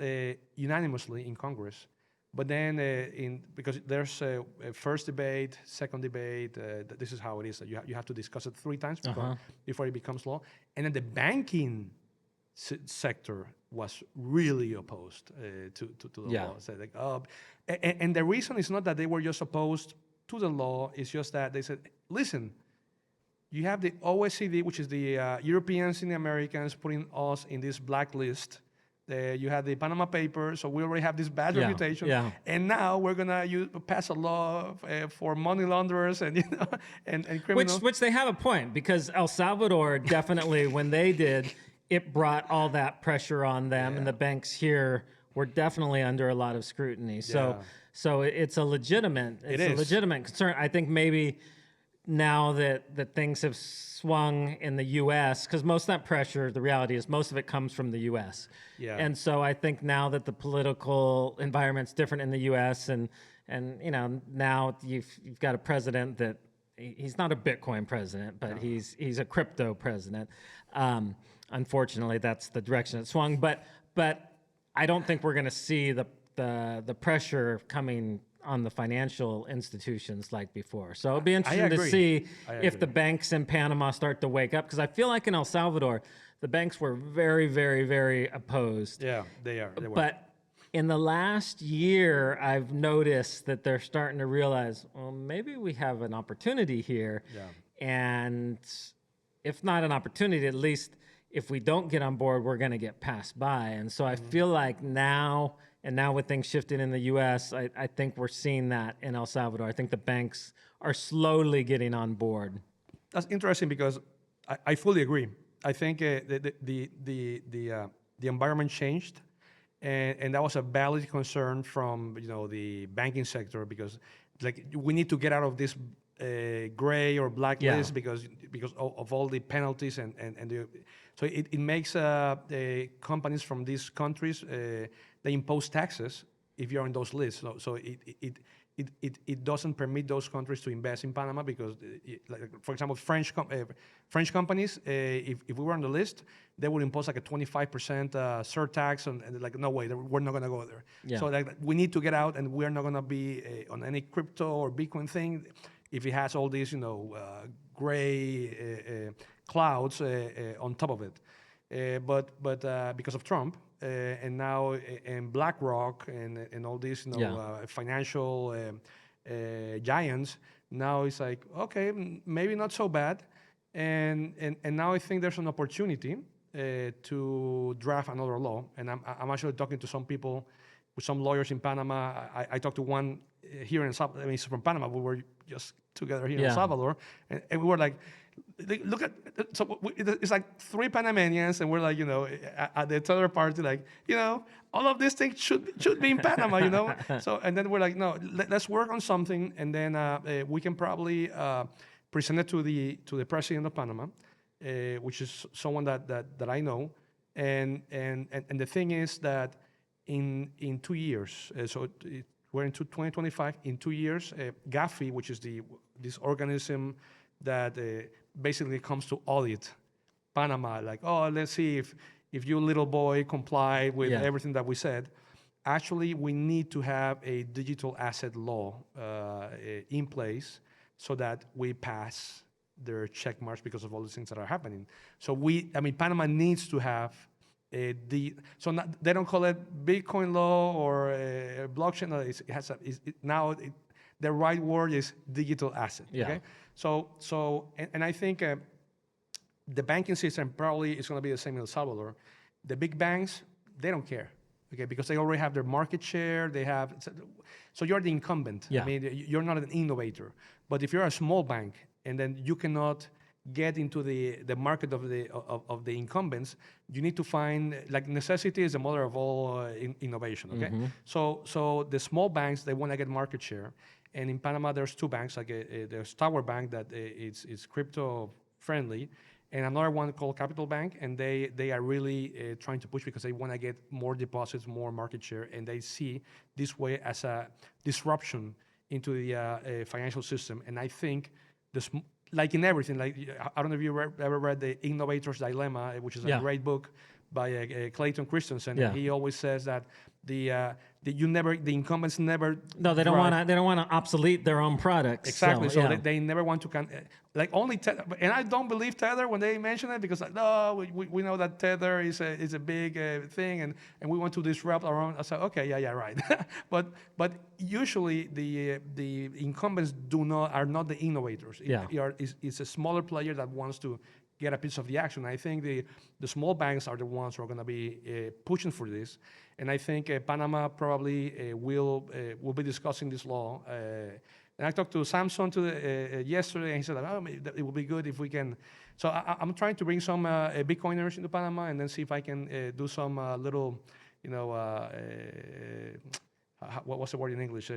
Speaker 1: unanimously in Congress. But then, because there's a first debate, second debate, this is how it is. You have to discuss it 3 times before it becomes law. And then the banking sector was really opposed to the law. So and the reason is not that they were just opposed to the law. It's just that they said, listen, you have the OECD, which is the Europeans and the Americans putting us in this blacklist. You had the Panama Papers, so we already have this bad reputation. Yeah. And now we're gonna pass a law for money launderers and criminals.
Speaker 2: Which they have a point, because El Salvador definitely, when they did, it brought all that pressure on them, and the banks here were definitely under a lot of scrutiny. So it's a legitimate concern. I think maybe now that things have swung in the U.S., because most of that pressure, the reality is most of it comes from the U.S. Yeah. And so I think now that the political environment's different in the U.S. and now you've got a president that he's not a Bitcoin president, but he's a crypto president. Unfortunately, that's the direction it swung. But I don't think we're going to see the pressure coming on the financial institutions like before. So it'll be interesting to
Speaker 1: agree.
Speaker 2: see
Speaker 1: I
Speaker 2: if the
Speaker 1: agree.
Speaker 2: banks in Panama start to wake up, because I feel like in El Salvador, the banks were very, very, very opposed.
Speaker 1: Yeah, they are. They were.
Speaker 2: But in the last year, I've noticed that they're starting to realize, well, maybe we have an opportunity here.
Speaker 1: Yeah.
Speaker 2: And if not an opportunity, at least if we don't get on board, we're going to get passed by. And so I feel like now, and now with things shifting in the U.S., I think we're seeing that in El Salvador. I think the banks are slowly getting on board.
Speaker 1: That's interesting because I fully agree. I think the environment changed, and that was a valid concern from the banking sector, because like we need to get out of this gray or black
Speaker 2: Yeah.
Speaker 1: list because of all the penalties so it makes companies from these countries they impose taxes if you're on those lists. So it doesn't permit those countries to invest in Panama because, like, for example, French companies, if we were on the list, they would impose like a 25% surtax, and like, no way, we're not going to go there.
Speaker 2: Yeah.
Speaker 1: So like, we need to get out, and we're not going to be on any crypto or Bitcoin thing if it has all these, gray clouds on top of it. But because of Trump, and now and BlackRock and all these financial giants, now it's like, okay, maybe not so bad, and now I think there's an opportunity to draft another law, and I'm actually talking to some people, with some lawyers in Panama. I talked to one here in Salvador. I mean, he's from Panama. We were just together here in El Salvador, and we were like, look at, so it's like three Panamanians, and we're like, at the other party, like, all of these things should be in Panama, So, and then we're like, no, let's work on something, and then we can probably present it to the president of Panama, which is someone that I know, and the thing is that in 2 years, we're into 2025. In 2 years, Gafi, which is this organism that basically comes to audit Panama, like, oh, let's see if you little boy comply with everything that we said. Actually, we need to have a digital asset law in place so that we pass their check marks because of all the things that are happening. So Panama needs to have they don't call it Bitcoin law or blockchain. No, the right word is digital asset.
Speaker 2: Yeah.
Speaker 1: Okay. So I think the banking system probably is going to be the same in El Salvador. The big banks, they don't care, okay, because they already have their market share. So you're the incumbent.
Speaker 2: Yeah.
Speaker 1: I mean, you're not an innovator. But if you're a small bank and then you cannot get into the market of the incumbents, you need to find, like, necessity is the mother of all innovation. Okay. Mm-hmm. So the small banks, they want to get market share. And in Panama, there's two banks, like there's Tower Bank that is crypto friendly, and another one called Capital Bank, and they are really trying to push because they want to get more deposits, more market share, and they see this way as a disruption into the financial system. And I think like in everything, like, I don't know if you ever read The Innovator's Dilemma, which is a great book by Clayton Christensen. Yeah. He always says that the incumbents never.
Speaker 2: No, they don't want to obsolete their own products.
Speaker 1: Exactly. So they never want to like only Tether. And I don't believe Tether when they mention it, because like, no, we know that Tether is a big thing, and we want to disrupt our own. I said, okay, yeah, right. but usually the incumbents are not the innovators. It's a smaller player that wants to get a piece of the action. I think the small banks are the ones who are going to be pushing for this, and I think Panama probably will be discussing this law. And I talked to Samson yesterday, and he said, it would be good if we can. So I'm trying to bring some Bitcoiners into Panama, and then see if I can do some little, what's the word in English?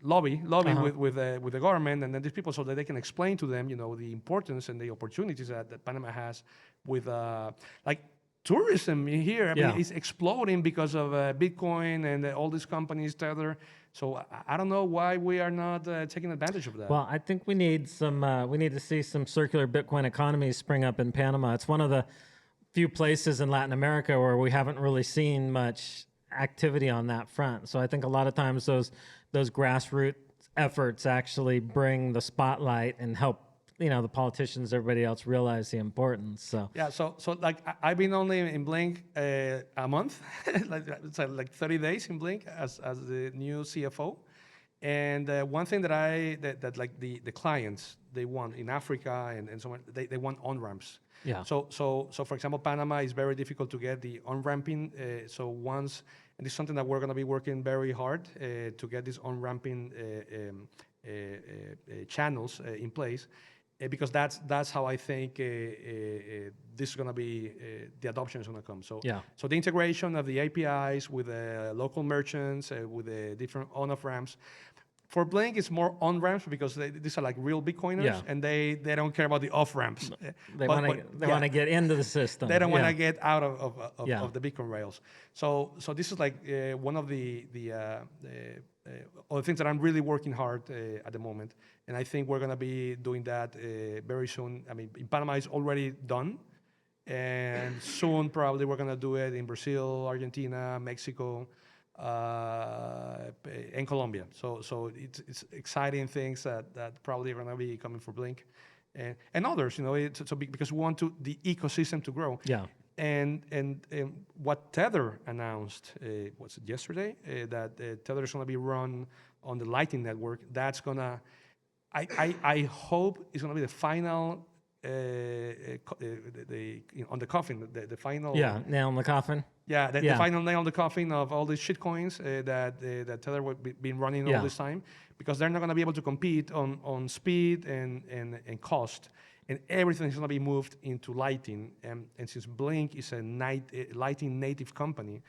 Speaker 1: Lobby with the government and then these people, so that they can explain to them, the importance and the opportunities that Panama has with like tourism here. I mean, it's exploding because of Bitcoin and all these companies, Tether. So I don't know why we are not taking advantage of that.
Speaker 2: Well, I think we need to see some circular Bitcoin economies spring up in Panama. It's one of the few places in Latin America where we haven't really seen much activity on that front. So I think a lot of times those grassroots efforts actually bring the spotlight and help, you know, the politicians, everybody else realize the importance. So
Speaker 1: Yeah, so like I've been only in Blink a month, it's like 30 days in Blink as the new CFO. And one thing that like the clients they want in Africa and so on, they want on ramps.
Speaker 2: yeah,
Speaker 1: So for example, Panama is very difficult to get the on ramping. So once, and this is something that we're going to be working very hard to get these on ramping channels in place. Because that's how I think this is going to be, the adoption is going to come. So,
Speaker 2: Yeah.
Speaker 1: so the integration of the APIs with local merchants, with the different on-off ramps. For Blink, it's more on-ramps because these are like real Bitcoiners,
Speaker 2: Yeah.
Speaker 1: and they don't care about the off-ramps.
Speaker 2: they want to get into the system.
Speaker 1: They don't want
Speaker 2: Yeah.
Speaker 1: to get out of,
Speaker 2: Yeah.
Speaker 1: of the Bitcoin rails. So this is like one of the other things that I'm really working hard at the moment, and I think we're going to be doing that very soon. I mean, in Panama it's already done, and soon probably we're going to do it in Brazil, Argentina, Mexico, and Colombia. So it's exciting things that probably are going to be coming for Blink, and others. You know, because we want the ecosystem to grow.
Speaker 2: Yeah.
Speaker 1: And what Tether announced, was it yesterday, that Tether is going to be run on the Lightning Network. That's going to, I hope it's going to be the final, on the coffin, the final.
Speaker 2: Yeah. Nail in the coffin.
Speaker 1: Yeah, the
Speaker 2: Yeah.
Speaker 1: final nail on the coffin of all these shitcoins that Tether would been running
Speaker 2: Yeah.
Speaker 1: all this time, because they're not going to be able to compete on speed and cost, and everything is going to be moved into Lightning. And since Blink is a Lightning native company,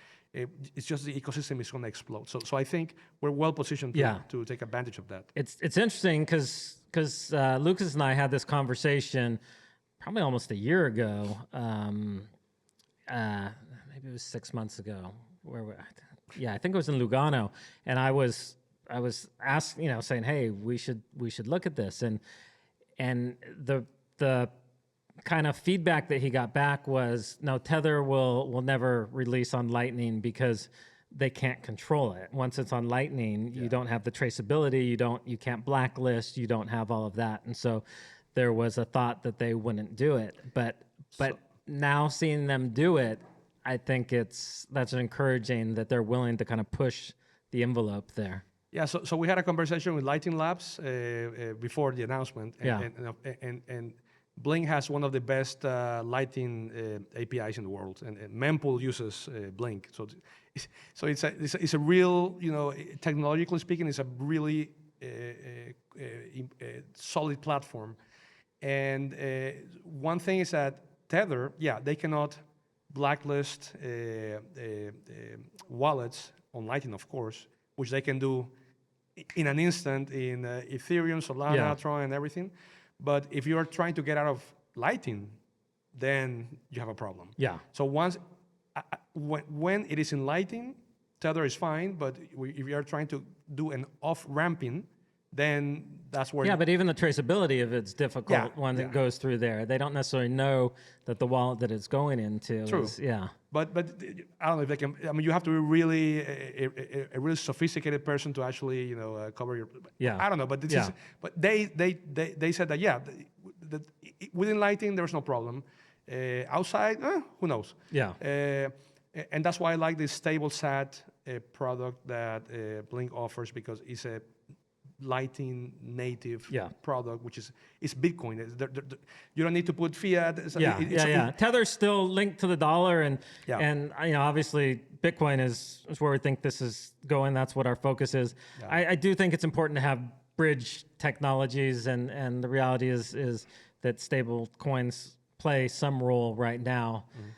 Speaker 1: it's just the ecosystem is going to explode. So I think we're well positioned to take advantage of that.
Speaker 2: It's interesting because Lucas and I had this conversation probably almost a year ago. Maybe it was 6 months ago. I think it was in Lugano, and I was asked, you know, saying, hey, we should look at this, and the kind of feedback that he got back was, no, Tether will never release on Lightning because they can't control it. Once it's on Lightning, you don't have the traceability, you can't blacklist, you don't have all of that. And so there was a thought that they wouldn't do it. But now seeing them do it, I think that's encouraging that they're willing to kind of push the envelope there.
Speaker 1: Yeah, so we had a conversation with Lightning Labs before the announcement, and Blink has one of the best Lightning APIs in the world, and Mempool uses Blink. So it's a real, you know, technologically speaking, it's a really solid platform. And one thing is that Tether, they cannot blacklist wallets on Lightning, of course, which they can do in an instant in Ethereum, Solana, Tron, and everything. But if you are trying to get out of Lightning, then you have a problem.
Speaker 2: Yeah.
Speaker 1: So once, when it is in Lightning, Tether is fine. But if you are trying to do an off-ramping, then that's where.
Speaker 2: Yeah, but even the traceability of it's difficult when it goes through there. They don't necessarily know that the wallet that it's going into.
Speaker 1: True. But I don't know if they can. I mean, you have to be really a really sophisticated person to actually, you know, cover your.
Speaker 2: Yeah.
Speaker 1: I don't know, but this is. But they said that that within Lightning there's no problem. Outside, who knows?
Speaker 2: Yeah.
Speaker 1: And that's why I like this stable SAT product that Blink offers, because it's a Lightning native product, which is Bitcoin. You don't need to put fiat.
Speaker 2: Tether's still linked to the dollar, and you know, obviously Bitcoin is where we think this is going. That's what our focus is. Yeah. I do think it's important to have bridge technologies, and the reality is that stable coins play some role right now. Mm-hmm.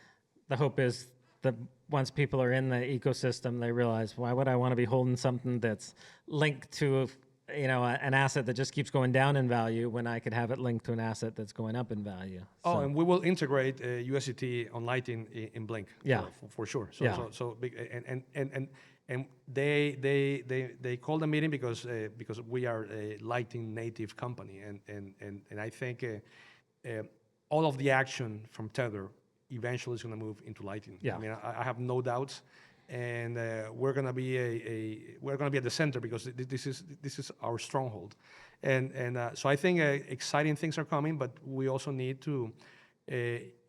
Speaker 2: The hope is that once people are in the ecosystem, they realize, why would I want to be holding something that's linked to, you know, an asset that just keeps going down in value when I could have it linked to an asset that's going up in value.
Speaker 1: Oh, and we will integrate USDT on Lightning in Blink.
Speaker 2: Yeah,
Speaker 1: for sure. So big, and they called a meeting because we are a Lightning native company, and I think all of the action from Tether eventually is going to move into Lightning.
Speaker 2: Yeah.
Speaker 1: I mean, I have no doubts. and we're gonna be we're gonna be at the center because this is our stronghold, and so I think exciting things are coming, but we also need to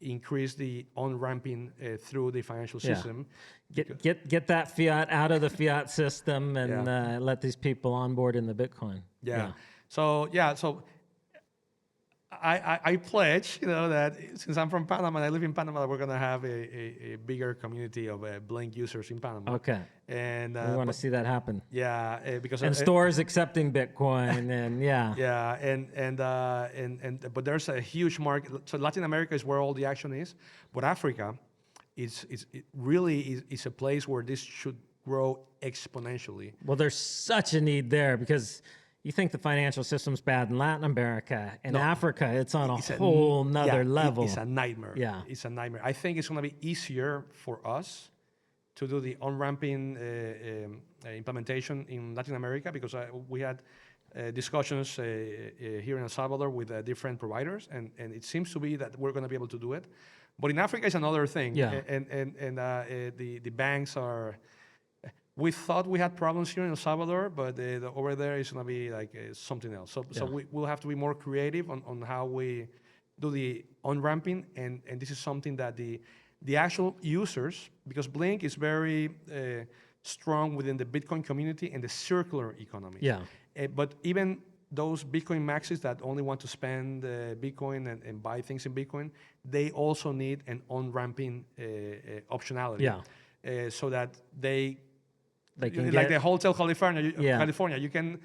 Speaker 1: increase the on-ramping through the financial system.
Speaker 2: Get that fiat out of the fiat system and let these people on board in the Bitcoin.
Speaker 1: Yeah. So I pledge, that since I'm from Panama and I live in Panama, we're gonna have a bigger community of Blink users in Panama.
Speaker 2: Okay.
Speaker 1: And
Speaker 2: we want to see that happen.
Speaker 1: Yeah, because
Speaker 2: And stores accepting Bitcoin, and
Speaker 1: yeah, but there's a huge market. So Latin America is where all the action is, but Africa it really is a place where this should grow exponentially.
Speaker 2: Well, there's such a need there because you think the financial system's bad in Latin America. In Africa, it's on a whole nother level.
Speaker 1: It's a nightmare.
Speaker 2: Yeah.
Speaker 1: It's a nightmare. I think it's going to be easier for us to do the on-ramping implementation in Latin America because we had discussions here in El Salvador with different providers, and it seems to be that we're going to be able to do it. But in Africa, it's another thing.
Speaker 2: Yeah.
Speaker 1: And the banks are... We thought we had problems here in El Salvador, but over there it's going to be like something else. So we'll have to be more creative on how we do the on-ramping, and this is something that the actual users, because Blink is very strong within the Bitcoin community and the circular economy.
Speaker 2: Yeah.
Speaker 1: But even those Bitcoin maxis that only want to spend Bitcoin and buy things in Bitcoin, they also need an on-ramping optionality.
Speaker 2: Yeah.
Speaker 1: So that they
Speaker 2: can
Speaker 1: like the Hotel California. California, you can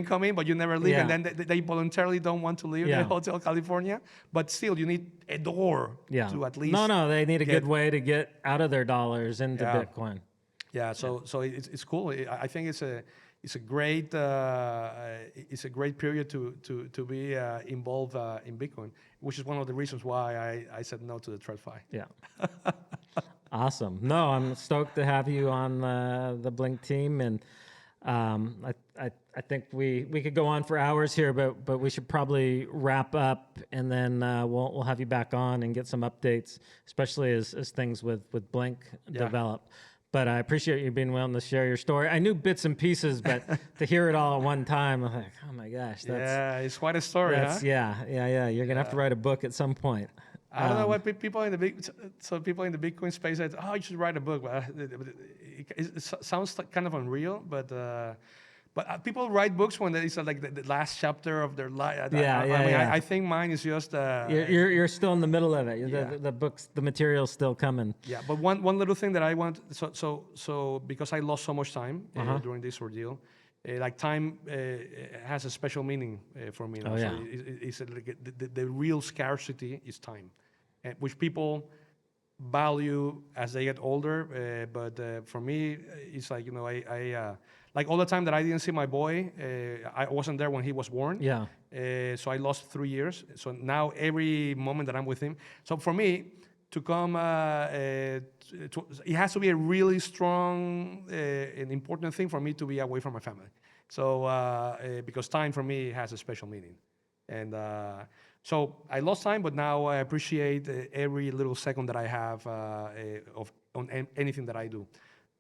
Speaker 1: come in, but you never leave, and then they voluntarily don't want to leave the Hotel California. But still, you need a door to at least.
Speaker 2: No, they need a good way to get out of their dollars into Bitcoin.
Speaker 1: Yeah, so it's cool. I think it's a great period to be involved in Bitcoin, which is one of the reasons why I said no to the TradFi.
Speaker 2: Yeah. Awesome. No, I'm stoked to have you on the Blink team, and I think we could go on for hours here, but we should probably wrap up, and then we'll have you back on and get some updates, especially as things with Blink develop. But I appreciate you being willing to share your story. I knew bits and pieces, but to hear it all at one time, I'm like, oh my gosh,
Speaker 1: it's quite a story, huh?
Speaker 2: Yeah. You're gonna have to write a book at some point.
Speaker 1: I don't know what people in the people in the Bitcoin space said. Oh, you should write a book. It sounds kind of unreal, but people write books when it's like the last chapter of their life. I think mine is just.
Speaker 2: You're still in the middle of it. The books, the material's still coming.
Speaker 1: Yeah, but one little thing that I want. So because I lost so much time during this ordeal. Like time has a special meaning for me.
Speaker 2: Oh, yeah.
Speaker 1: So it's like the real scarcity is time, which people value as they get older. But for me, it's like I like all the time that I didn't see my boy. I wasn't there when he was born.
Speaker 2: Yeah.
Speaker 1: So I lost 3 years. So now every moment that I'm with him. So for me, to come, it has to be a really strong and important thing for me to be away from my family. So because time for me has a special meaning, and so I lost time, but now I appreciate every little second that I have on anything that I do.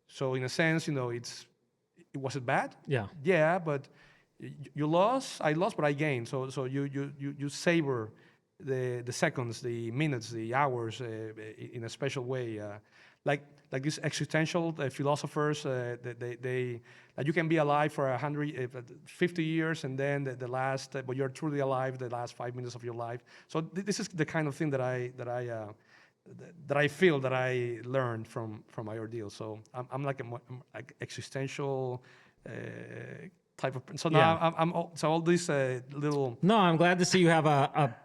Speaker 1: So in a sense, was it bad?
Speaker 2: Yeah.
Speaker 1: Yeah, but you lost, I lost, but I gained. So you savor the seconds, the minutes, the hours in a special way. Like these existential philosophers, they you can be alive for 50 years, and then the last, but you're truly alive the last 5 minutes of your life. So this is the kind of thing that I feel that I learned from my ordeal. So I'm like like existential type of. So now so all these little.
Speaker 2: No, I'm glad to see you have a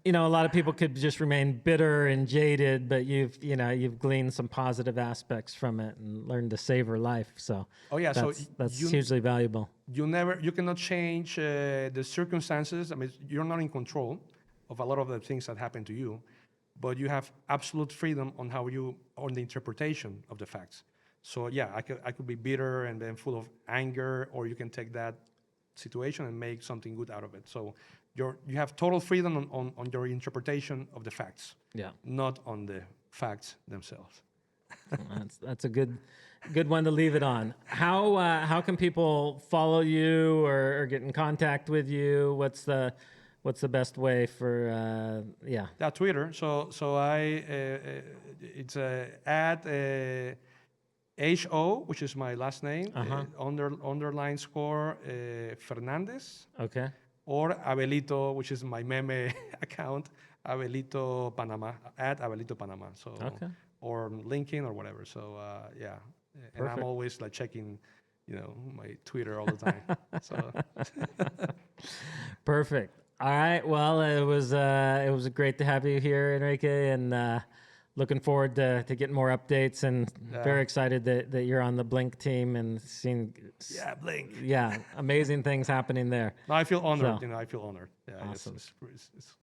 Speaker 2: a lot of people could just remain bitter and jaded, but you've gleaned some positive aspects from it and learned to savor life. So that's hugely valuable.
Speaker 1: You cannot change the circumstances. I mean, you're not in control of a lot of the things that happen to you, but you have absolute freedom on the interpretation of the facts. So I could be bitter and then full of anger, or you can take that situation and make something good out of it. So you have total freedom on your interpretation of the facts, not on the facts themselves.
Speaker 2: That's a good one to leave it on. How can people follow you or get in contact with you? What's the best way for yeah?
Speaker 1: Yeah, Twitter. So I it's at HO, which is my last name, underline score Fernandez,
Speaker 2: Okay.
Speaker 1: or Abelito, which is my meme account, Abelito Panama, at Abelito Panama. So
Speaker 2: Okay.
Speaker 1: or LinkedIn or whatever. So yeah, and I'm
Speaker 2: Perfect.
Speaker 1: always like checking, my Twitter all the time. So
Speaker 2: Perfect. All right. Well, it was great to have you here, Enrique, and looking forward to getting more updates. And very excited that you're on the Blink team and seeing
Speaker 1: yeah, Blink.
Speaker 2: amazing things happening there.
Speaker 1: No, I feel honored.
Speaker 2: So-
Speaker 1: I feel honored. Yeah,
Speaker 2: Awesome.
Speaker 1: it's